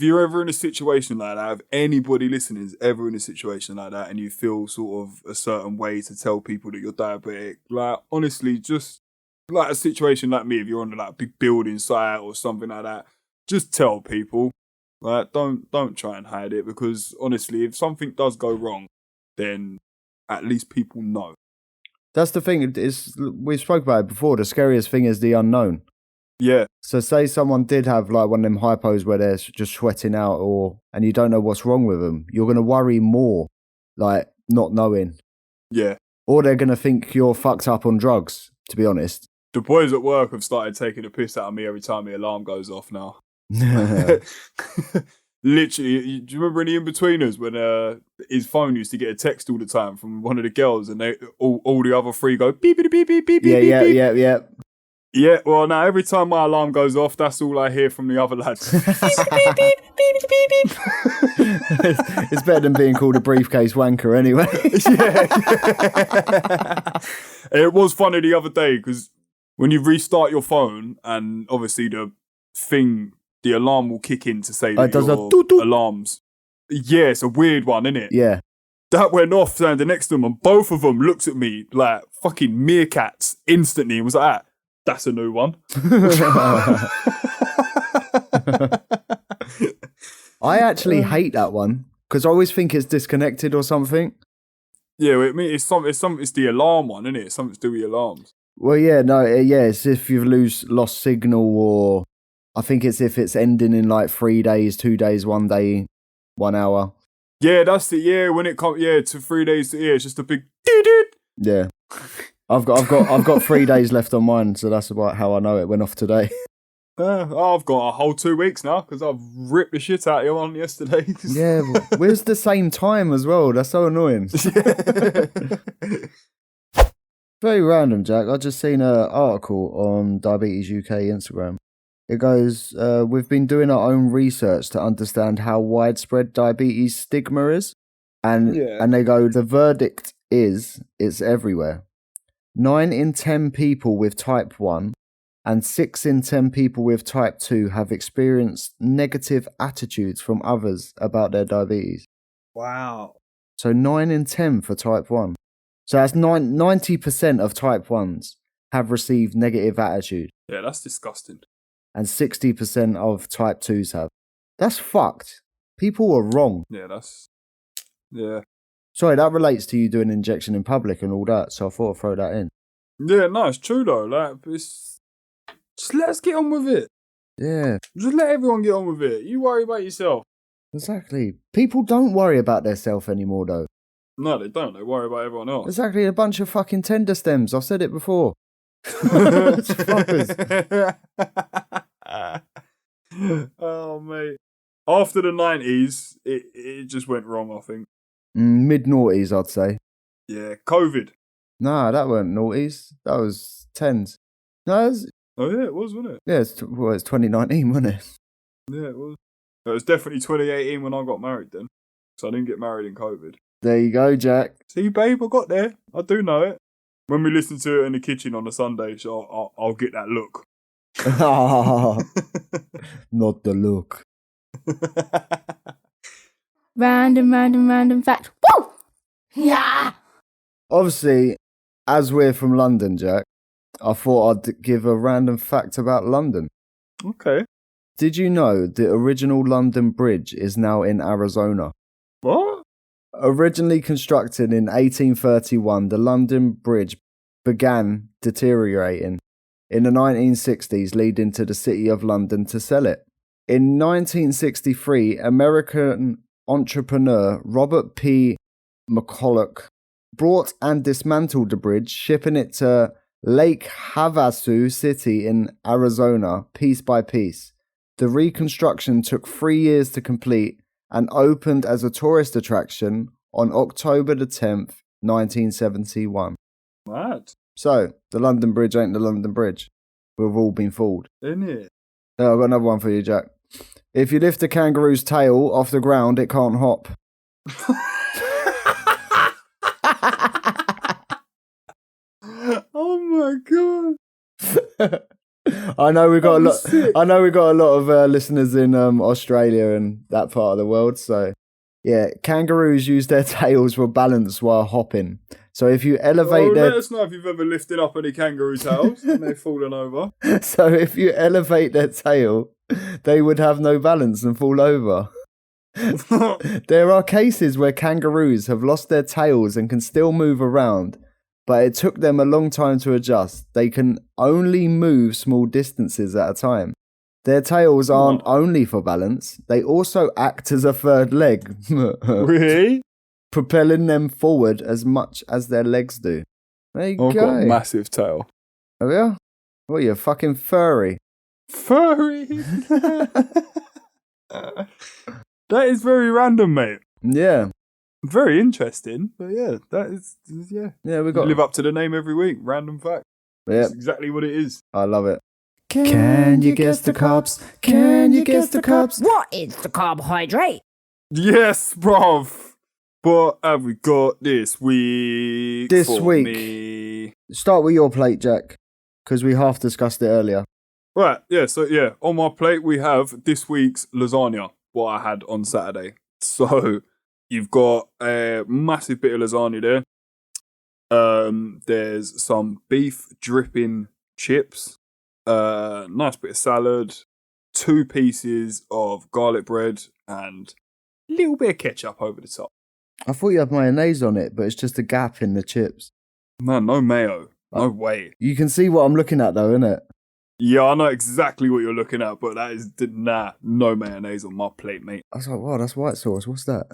you're ever in a situation like that, if anybody listening is ever in a situation like that and you feel sort of a certain way to tell people that you're diabetic, like, honestly, just like a situation like me, if you're on a like big building site or something like that, just tell people. Like, don't try and hide it, because honestly, if something does go wrong, then at least people know. That's the thing. We spoke about it before. The scariest thing is the unknown. Yeah. So say someone did have like one of them hypos where they're just sweating out and you don't know what's wrong with them, you're going to worry more, like not knowing. Yeah. Or they're going to think you're fucked up on drugs, to be honest. The boys at work have started taking a piss out of me every time the alarm goes off now. Literally, do you remember in the In-Betweeners when his phone used to get a text all the time from one of the girls and they all the other three go beep beep beep beep beep beep beep. Yeah. Yeah, well now every time my alarm goes off, that's all I hear from the other lads. Beep beep beep beep beep beep. It's better than being called a briefcase wanker anyway. Yeah. It was funny the other day because when you restart your phone and obviously the alarm will kick in to say that does your alarms. Yeah, it's a weird one, isn't it? Yeah. That went off standing next to them and both of them looked at me like fucking meerkats instantly and was like, that's a new one. I actually hate that one because I always think it's disconnected or something. Yeah, I mean, it's the alarm one, isn't it? It's something to do with alarms. Well, yeah, no, it's if you've lost signal or I think it's if it's ending in like 3 days, 2 days, 1 day, 1 hour. Yeah, that's it. Yeah, when it comes, to 3 days, it's just a big doo-doo. Yeah. I've got 3 days left on mine, so that's about how I know it went off today. I've got a whole 2 weeks now because I've ripped the shit out of you on yesterday. Yeah, we're the same time as well. That's so annoying. Very random, Jack. I just seen an article on Diabetes UK Instagram. It goes, we've been doing our own research to understand how widespread diabetes stigma is. And they go, the verdict is it's everywhere. 9 in 10 people with type 1 and 6 in 10 people with type 2 have experienced negative attitudes from others about their diabetes. Wow. So 9 in 10 for type 1. So that's 90% of type 1s have received negative attitude. Yeah, that's disgusting. And 60% of type 2s have. That's fucked. People are wrong. Yeah. Sorry, that relates to you doing injection in public and all that, so I thought I'd throw that in. Yeah, no, it's true though. Like, just let us get on with it. Yeah. Just let everyone get on with it. You worry about yourself. Exactly. People don't worry about themselves anymore, though. No, they don't. They worry about everyone else. Exactly, a bunch of fucking tender stems. I've said it before. Fuckers. Oh, mate. After the 90s, it just went wrong, I think. Mid-noughties, I'd say. Yeah, COVID. Nah, that weren't noughties. That was tens. No, Oh, yeah, it was, wasn't it? Yeah, it's 2019, wasn't it? Yeah, it was. It was definitely 2018 when I got married then. So I didn't get married in COVID. There you go, Jack. See, babe, I got there. I do know it. When we listen to it in the kitchen on a Sunday, so I'll get that look. Not the look. Random fact. Woo! Yeah! Obviously, as we're from London, Jack, I thought I'd give a random fact about London. Okay. Did you know the original London Bridge is now in Arizona? What? Originally constructed in 1831, the London Bridge began deteriorating in the 1960s, leading to the City of London to sell it. In 1963, American entrepreneur Robert P. McCulloch brought and dismantled the bridge, shipping it to Lake Havasu City in Arizona, piece by piece. The reconstruction took 3 years to complete and opened as a tourist attraction on October the 10th, 1971. Mad. So, the London Bridge ain't the London Bridge. We've all been fooled. Isn't it? Yeah, I've got another one for you, Jack. If you lift a kangaroo's tail off the ground, it can't hop. Oh my god. I know we got a lot of listeners in Australia and that part of the world. So, yeah, kangaroos use their tails for balance while hopping. So if you elevate let us know if you've ever lifted up any kangaroo tails and they've fallen over. So if you elevate their tail, they would have no balance and fall over. There are cases where kangaroos have lost their tails and can still move around, but it took them a long time to adjust. They can only move small distances at a time. Their tails aren't only for balance, they also act as a third leg. Really? Propelling them forward as much as their legs do. There you go. I've got a massive tail. Oh yeah? What are you, fucking furry? Furry? That is very random, mate. Yeah. Very interesting. But yeah, that is, yeah. Yeah, we You got... live up to the name every week. Random fact. Yeah. That's exactly what it is. I love it. Can you guess the carbs? Can you guess the carbs? What is the carbohydrate? Yes, bruv. What have we got this week? This for week. Me? Start with your plate, Jack, because we half discussed it earlier. Right, yeah, so yeah, on my plate we have this week's lasagna, what I had on Saturday. So you've got a massive bit of lasagna there. There's some beef dripping chips, nice bit of salad, 2 pieces of garlic bread, and a little bit of ketchup over the top. I thought you had mayonnaise on it, but it's just a gap in the chips. Man, no mayo. No way. You can see what I'm looking at though, innit? Yeah, I know exactly what you're looking at, but that is, no mayonnaise on my plate, mate. I was like, wow, that's white sauce. What's that?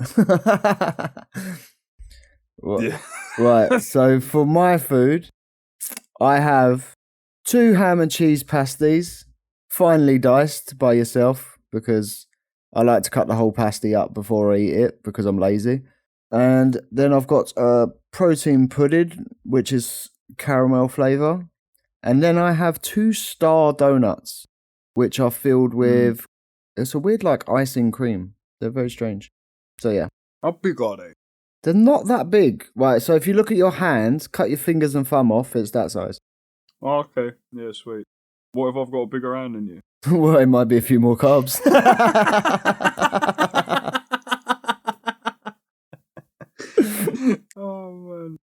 Yeah. Right, so for my food, I have 2 ham and cheese pasties, finely diced by yourself, because I like to cut the whole pasty up before I eat it, because I'm lazy. And then I've got a protein pudding, which is caramel flavour. And then I have 2 star donuts, which are filled with, it's a weird like icing cream. They're very strange. So yeah. How big are they? They're not that big. Right, so if you look at your hands, cut your fingers and thumb off, it's that size. Oh, okay. Yeah, sweet. What if I've got a bigger hand than you? Well, it might be a few more carbs. Oh, man.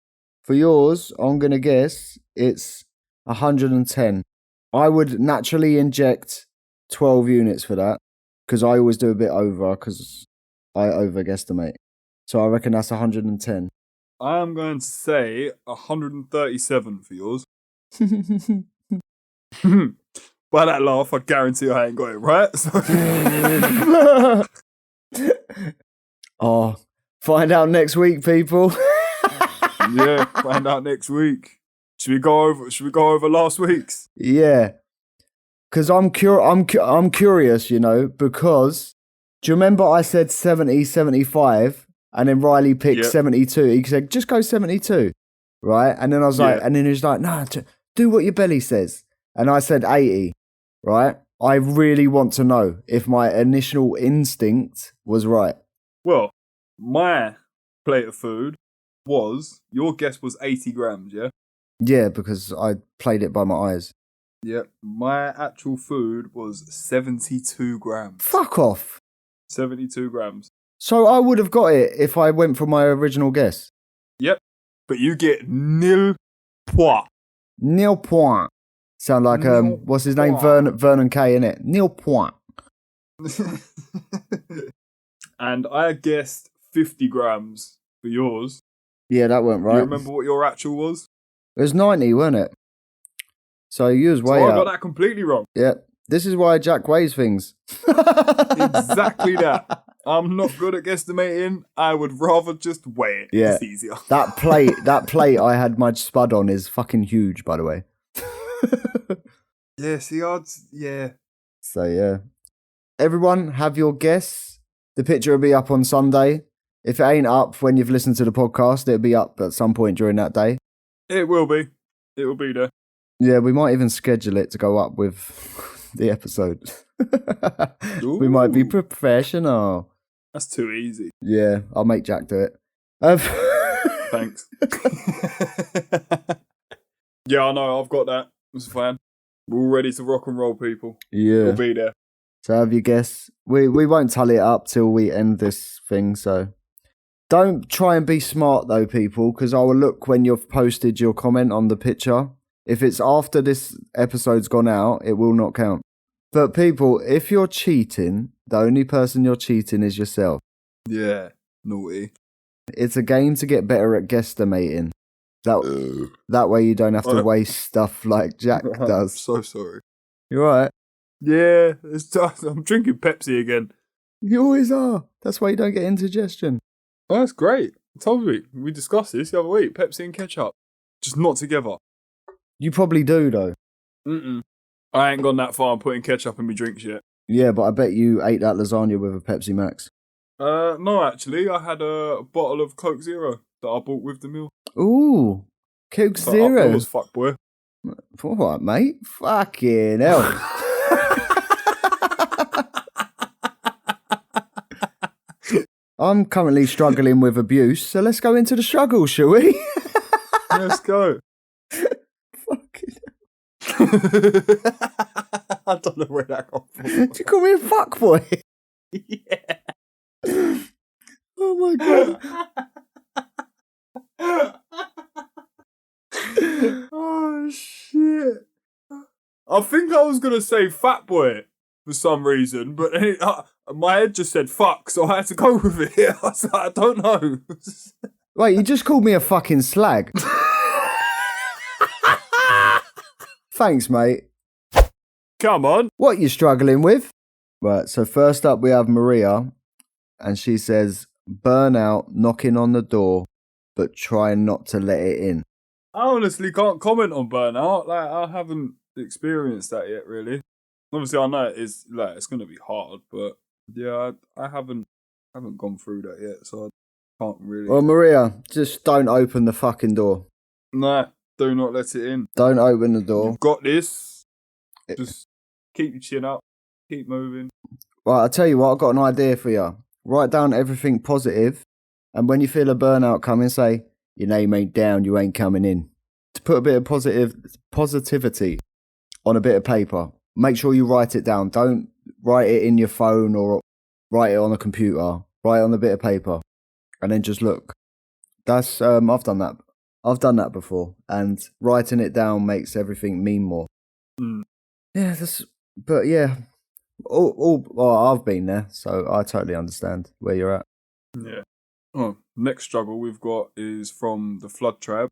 For yours, I'm going to guess it's 110. I would naturally inject 12 units for that, because I always do a bit over, because I over-guesstimate. So I reckon that's 110. I am going to say 137 for yours. By that laugh, I guarantee I ain't got it right. So. Oh, find out next week, people. Yeah, find out next week. Should we go over last week's? Yeah, because I'm curious, you know, because do you remember I said 70, 75, and then Riley picked 72. He said just go 72, right? And then I was like, and then he was like, no, do what your belly says. And I said 80, right? I really want to know if my initial instinct was right. Well, my plate of food was, your guess was 80 grams, yeah? Yeah, because I played it by my eyes. Yep. My actual food was 72 grams. Fuck off. 72 grams. So I would have got it if I went for my original guess. Yep. But you get nil point. Nil point. Sound like, what's his name? Vernon K, innit? Nil point. And I guessed 50 grams for yours. Yeah, that went right. Do you remember what your actual was? It was 90, wasn't it? So you was way I out. got that completely wrong. Yeah. This is why Jack weighs things. Exactly that. I'm not good at guesstimating. I would rather just weigh it. Yeah. It's easier. That plate I had my spud on is fucking huge, by the way. Yeah, see, yeah. So, yeah. Everyone, have your guess. The picture will be up on Sunday. If it ain't up when you've listened to the podcast, it'll be up at some point during that day. It will be. It will be there. Yeah, we might even schedule it to go up with the episode. We might be professional. That's too easy. Yeah, I'll make Jack do it. Thanks. Yeah, I know. I've got that. It's fine. We're all ready to rock and roll, people. Yeah. We'll be there. So have you guessed? We won't tally it up till we end this thing, so... Don't try and be smart, though, people, because I will look when you've posted your comment on the picture. If it's after this episode's gone out, it will not count. But people, if you're cheating, the only person you're cheating is yourself. Yeah, naughty. It's a game to get better at guesstimating. That way you don't have to waste stuff like Jack does. So sorry. You alright? Yeah, I'm drinking Pepsi again. You always are. That's why you don't get indigestion. Oh, that's great. I told you, we discussed this the other week. Pepsi and ketchup. Just not together. You probably do, though. Mm-mm. I ain't gone that far and putting ketchup in my drinks yet. Yeah, but I bet you ate that lasagna with a Pepsi Max. No, actually. I had a bottle of Coke Zero that I bought with the meal. Ooh, Coke So Zero. That was fuckboy. All right, mate. Fucking hell. I'm currently struggling with abuse, so let's go into the struggle, shall we? Let's go. Fucking I don't know where that got from. Did you call me a fuckboy? Yeah. Oh my god. Oh shit. I think I was gonna say fat boy for some reason, but my head just said fuck, so I had to go with it. I was like, I don't know. Wait, you just called me a fucking slag. Thanks, mate. Come on. What are you struggling with? Right, so first up we have Maria, and she says, burnout knocking on the door, but trying not to let it in. I honestly can't comment on burnout. Like, I haven't experienced that yet, really. Obviously, I know it's going to be hard, but yeah, I haven't gone through that yet, so I can't really. Well, Maria, just don't open the fucking door. Nah, do not let it in. Don't open the door. You've got this. Just keep your chin up. Keep moving. Right, I'll tell you what, I've got an idea for you. Write down everything positive, and when you feel a burnout coming, say, your name ain't down, you ain't coming in. To put a bit of positivity on a bit of paper. Make sure you write it down. Don't write it in your phone or write it on a computer. Write it on a bit of paper, and then just look. That's I've done that. I've done that before, and writing it down makes everything mean more. Mm. Yeah, but yeah, well, I've been there, so I totally understand where you're at. Yeah. Oh, next struggle we've got is from the Flood Tribe,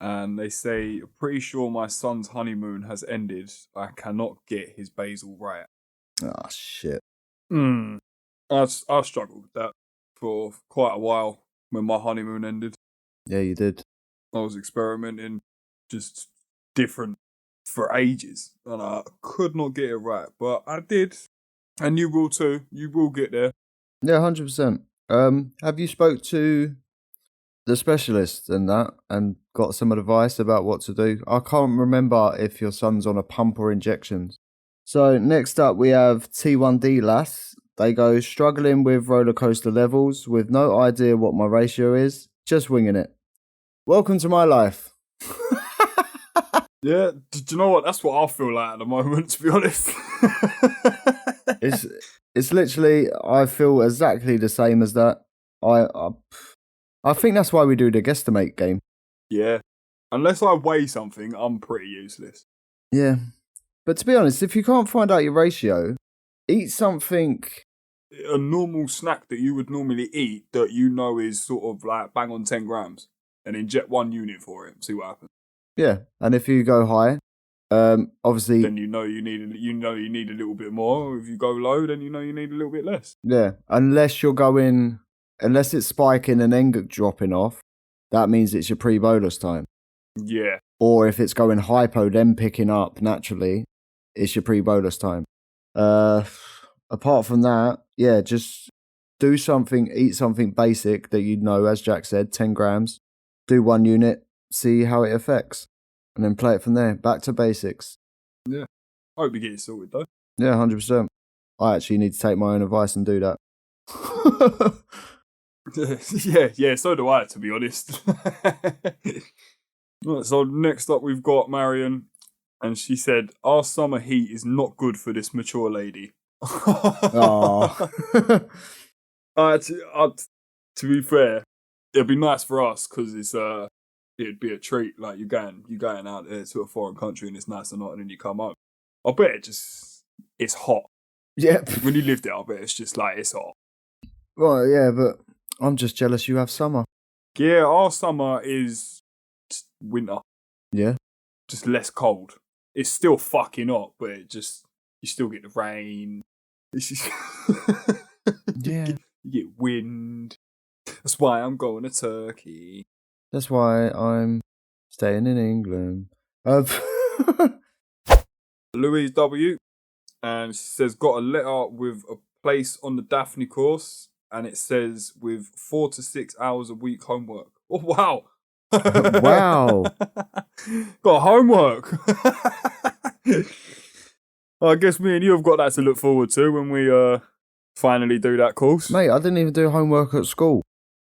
and they say, pretty sure my son's honeymoon has ended. I cannot get his basil right. Oh, shit. I struggled with that for quite a while when my honeymoon ended. Yeah, you did. I was experimenting just different for ages, and I could not get it right, but I did. And you will too. You will get there. Yeah, 100%. Have you spoke to the specialist and that and got some advice about what to do? I can't remember if your son's on a pump or injections. So next up we have T1D lass. They go, struggling with roller coaster levels with no idea what my ratio is, just winging it. Welcome to my life. Yeah, do you know what? That's what I feel like at the moment, to be honest. It's literally, I feel exactly the same as that. I think that's why we do the guesstimate game. Yeah. Unless I weigh something, I'm pretty useless. Yeah. But to be honest, if you can't find out your ratio, eat something. A normal snack that you would normally eat that you know is sort of like bang on 10 grams and inject 1 unit for it. See what happens. Yeah. And if you go high, obviously. Then you know you need a little bit more. If you go low, then you know you need a little bit less. Yeah. Unless it's spiking and then dropping off, that means it's your pre-bolus time. Yeah. Or if it's going hypo, then picking up naturally, it's your pre-bolus time. Apart from that, yeah, just do something, eat something basic that you know, as Jack said, 10 grams, do 1 unit, see how it affects, and then play it from there. Back to basics. Yeah. I hope you get it sorted, though. Yeah, 100%. I actually need to take my own advice and do that. yeah, so do I, to be honest. Right, so next up we've got Marion, and she said, our summer heat is not good for this mature lady. Oh. To be fair, it'd be nice for us because it'd be a treat. Like you're going out there to a foreign country and it's nice and hot, and then you come home. I bet it's hot. Yep. When you live there, I bet it's just like it's hot. Well, yeah, but I'm just jealous you have summer. Yeah, our summer is winter. Yeah. Just less cold. It's still fucking hot, but you still get the rain. Yeah. You get wind. That's why I'm going to Turkey. That's why I'm staying in England. Louise W. And she says, got a letter with a place on the Daphne course. And it says with 4 to 6 hours a week homework. Oh, wow. Wow. Got homework. Well, I guess me and you have got that to look forward to when we finally do that course. Mate, I didn't even do homework at school.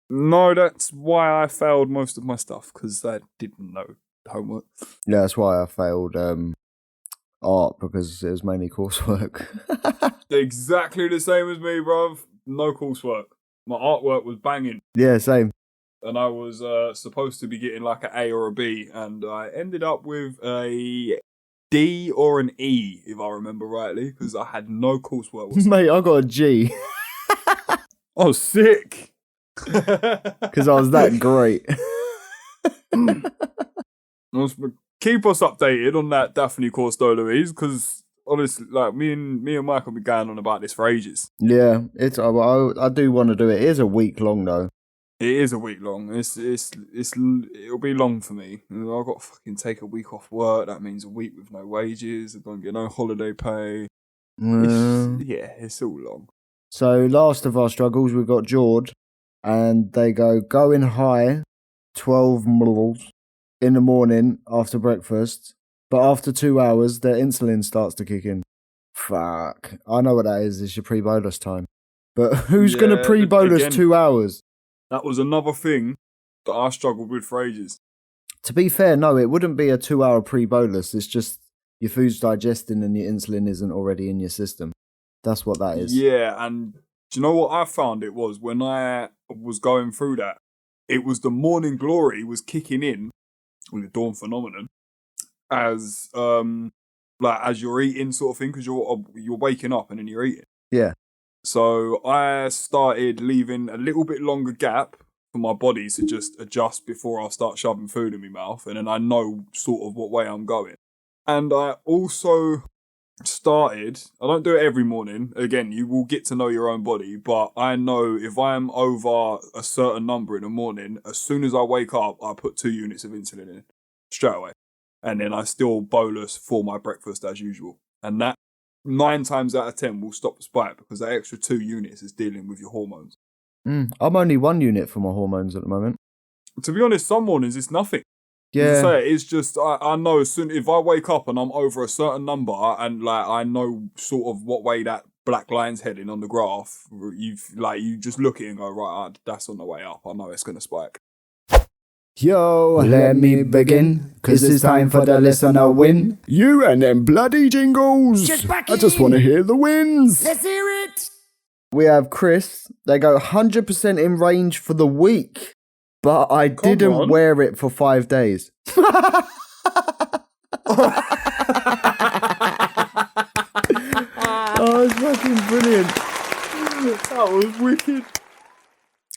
No, that's why I failed most of my stuff, because I didn't know homework. Yeah, that's why I failed art, because it was mainly coursework. Exactly the same as me, bruv. No coursework. My artwork was banging. Yeah, same. And I was supposed to be getting like an A or a B, and I ended up with a D or an E, if I remember rightly, because I had no coursework whatsoever. Mate, I got a G. Oh, sick! Because I was that great. Keep us updated on that Daphne course though, Louise, because honestly, like me and Mike will be going on about this for ages. Yeah, I do want to do it. It is a week long though. It is a week long. It'll be long for me. I've got to fucking take a week off work. That means a week with no wages. I don't get no holiday pay. It's all long. So last of our struggles, we've got George, and they go going high, 12 mLs in the morning after breakfast, but after 2 hours, their insulin starts to kick in. Fuck. I know what that is. It's your pre-bolus time. But who's going to pre-bolus again, 2 hours? That was another thing that I struggled with for ages. To be fair, no, it wouldn't be a 2 hour pre-bolus. It's just your food's digesting and your insulin isn't already in your system. That's what that is. Yeah, and do you know what I found it was when I was going through that? It was the morning glory was kicking in, or the dawn phenomenon, as as you're eating sort of thing, because you're waking up and then you're eating. Yeah. So I started leaving a little bit longer gap for my body to just adjust before I start shoving food in my mouth, and then I know sort of what way I'm going. And I also started, I don't do it every morning, again, you will get to know your own body, but I know if I'm over a certain number in the morning, as soon as I wake up, I put 2 units of insulin in straight away. And then I still bolus for my breakfast as usual. And that 9 times out of 10 will stop the spike, because that extra 2 units is dealing with your hormones. I'm only 1 unit for my hormones at the moment. To be honest, some mornings it's nothing. Yeah. Say, it's just I know as soon if I wake up and I'm over a certain number, and like I know sort of what way that black line's heading on the graph, you just look at it and go, right, that's on the way up. I know it's gonna spike. Yo, let me begin, cause it's time for the listener win. You and them bloody jingles. I just want to hear the wins. Let's hear it. We have Chris. They go 100% in range for the week, but I didn't wear it for 5 days. Oh, it's fucking brilliant. That was wicked.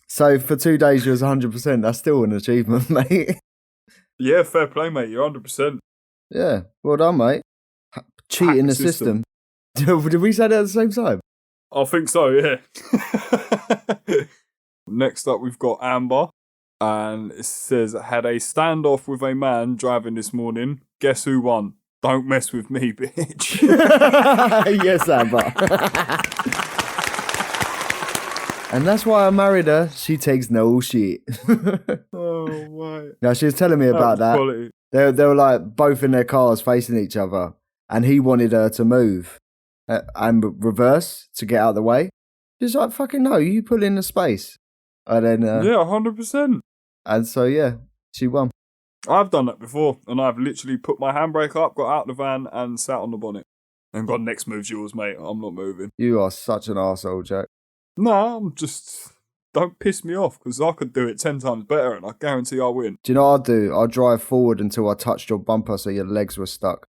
So for 2 days, you was 100%. That's still an achievement, mate. Yeah, fair play, mate. You're 100%. Yeah, well done, mate. Cheating the system. Did we say that at the same time? I think so, yeah. Next up, we've got Amber. And it says, had a standoff with a man driving this morning. Guess who won? Don't mess with me, bitch. Yes, Amber. And that's why I married her. She takes no shit. Oh, right. Now, she was telling me about that. Quality. They were like both in their cars facing each other. And he wanted her to move and reverse to get out of the way. She's like, fucking no, you pull in the space. And then, yeah, 100%. And so, yeah, she won. I've done that before. And I've literally put my handbrake up, got out the van and sat on the bonnet. And got next move's yours, mate. I'm not moving. You are such an arsehole, Jack. No, I'm just... Don't piss me off, because I could do it 10 times better and I guarantee I'll win. Do you know what I'll do? I'll drive forward until I touched your bumper so your legs were stuck.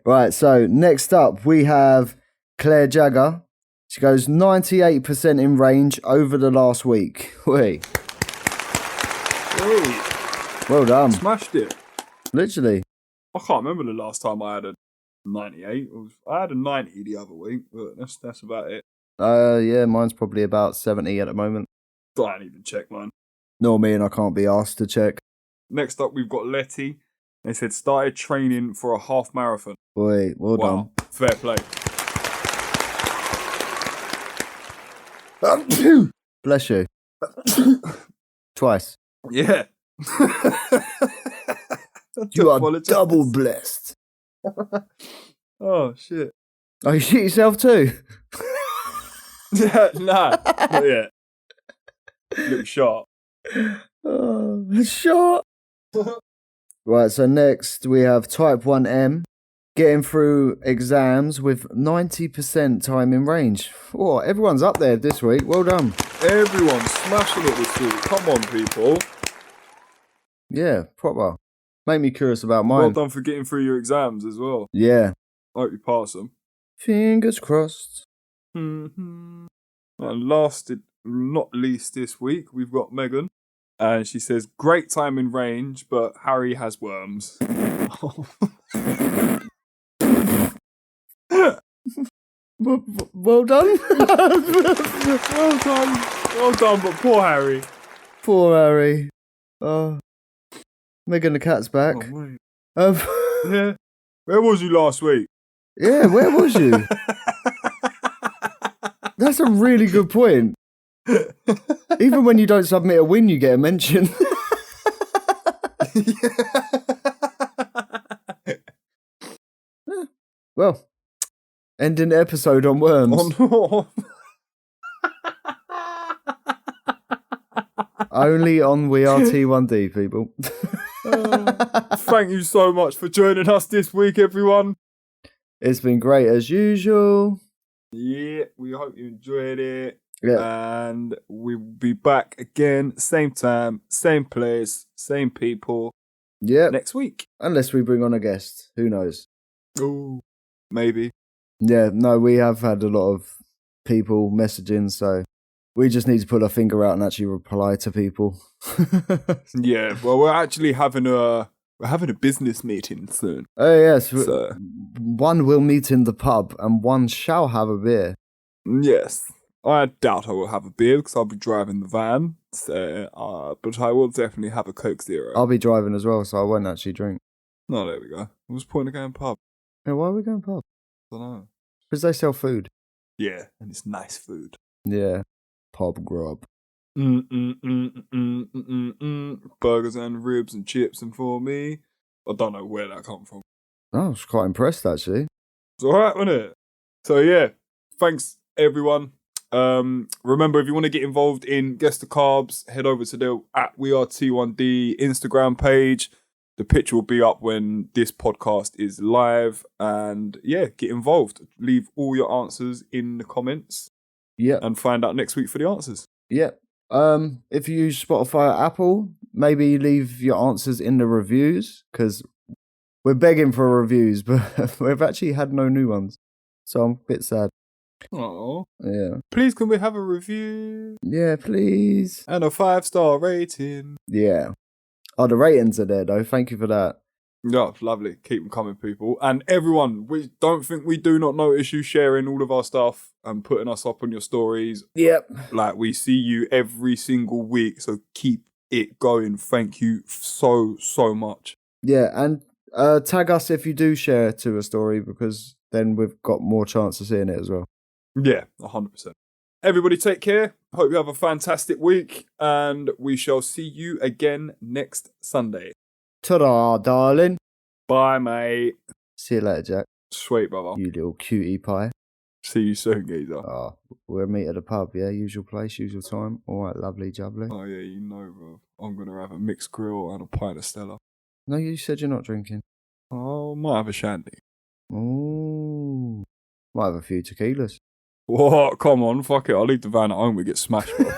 Right, so next up we have Claire Jagger. She goes 98% in range over the last week. Wait. Well done. Smashed it. Literally. I can't remember the last time I had a 98. I had a 90 the other week, but that's about it. Yeah, mine's probably about 70 at the moment. I ain't even check mine. Nor me, and I can't be asked to check. Next up, we've got Letty. They said started training for a half marathon. Boy, well done. Fair play. Bless you. Twice. Yeah. You are double blessed. Oh, shit. Oh, you shit yourself too? Yeah, nah, not yet. Look sharp. Oh, short. Right, so next we have Type 1M. Getting through exams with 90% time in range. Oh, everyone's up there this week. Well done. Everyone's smashing it this week. Come on, people. Yeah, proper. Make me curious about mine. Well done for getting through your exams as well. Yeah. I hope you pass them. Fingers crossed. Mm-hmm. And last, not least this week, we've got Megan. And she says, great time in range, but Harry has worms. Well done. Well done, but poor Harry. Poor Harry. Oh. Megan the cat's back. Yeah. Where was you last week? Yeah, where was you? That's a really good point. Even when you don't submit a win, you get a mention. Well, ending the episode on worms. Only on We Are T1D, people. Thank you so much for joining us this week, everyone. It's been great as usual. Yeah, we hope you enjoyed it. Yeah. And we'll be back again, same time, same place, same people. Yeah. Next week. Unless we bring on a guest. Who knows? Oh, maybe. Yeah, no, we have had a lot of people messaging, so we just need to put our finger out and actually reply to people. Yeah, well, we're actually having a business meeting soon. Oh, yes. So. One will meet in the pub and one shall have a beer. Yes. I doubt I will have a beer because I'll be driving the van. So, but I will definitely have a Coke Zero. I'll be driving as well, so I won't actually drink. No, there we go. What's the point of going pub? Yeah, why are we going pub? I don't know. Because they sell food. Yeah, and it's nice food. Yeah. Pub grub. Burgers and ribs and chips and for me. I don't know where that come from. I was quite impressed, actually. It's alright, wasn't it? So yeah, thanks everyone. Remember, if you want to get involved in Guess the Carbs, head over to the @WeAreT1D Instagram page. The picture will be up when this podcast is live. And yeah, get involved. Leave all your answers in the comments. Yeah. And find out next week for the answers. Yeah. If you use Spotify or Apple, maybe leave your answers in the reviews, because we're begging for reviews, but we've actually had no new ones. So I'm a bit sad. Oh. Yeah. Please, can we have a review? Yeah, please. And a 5-star rating. Yeah. Oh, the ratings are there, though. Thank you for that. Yeah, lovely. Keep them coming, people. And everyone, we don't think we do not notice you sharing all of our stuff and putting us up on your stories. Yep. Like, we see you every single week, so keep it going. Thank you so much. Yeah, and tag us if you do share to a story, because then we've got more chance of seeing it as well. Yeah, 100%. Everybody take care. Hope you have a fantastic week, and we shall see you again next Sunday. Ta-da, darling. Bye, mate. See you later, Jack. Sweet, brother. You little cutie pie. See you soon, geezer. Oh, we'll meet at the pub, yeah? Usual place, usual time. All right, lovely, jubbly. Oh, yeah, you know, bro. I'm going to have a mixed grill and a pint of Stella. No, you said you're not drinking. Oh, might have a shandy. Ooh. Might have a few tequilas. What? Come on, fuck it. I'll leave the van at home. We get smashed, bro.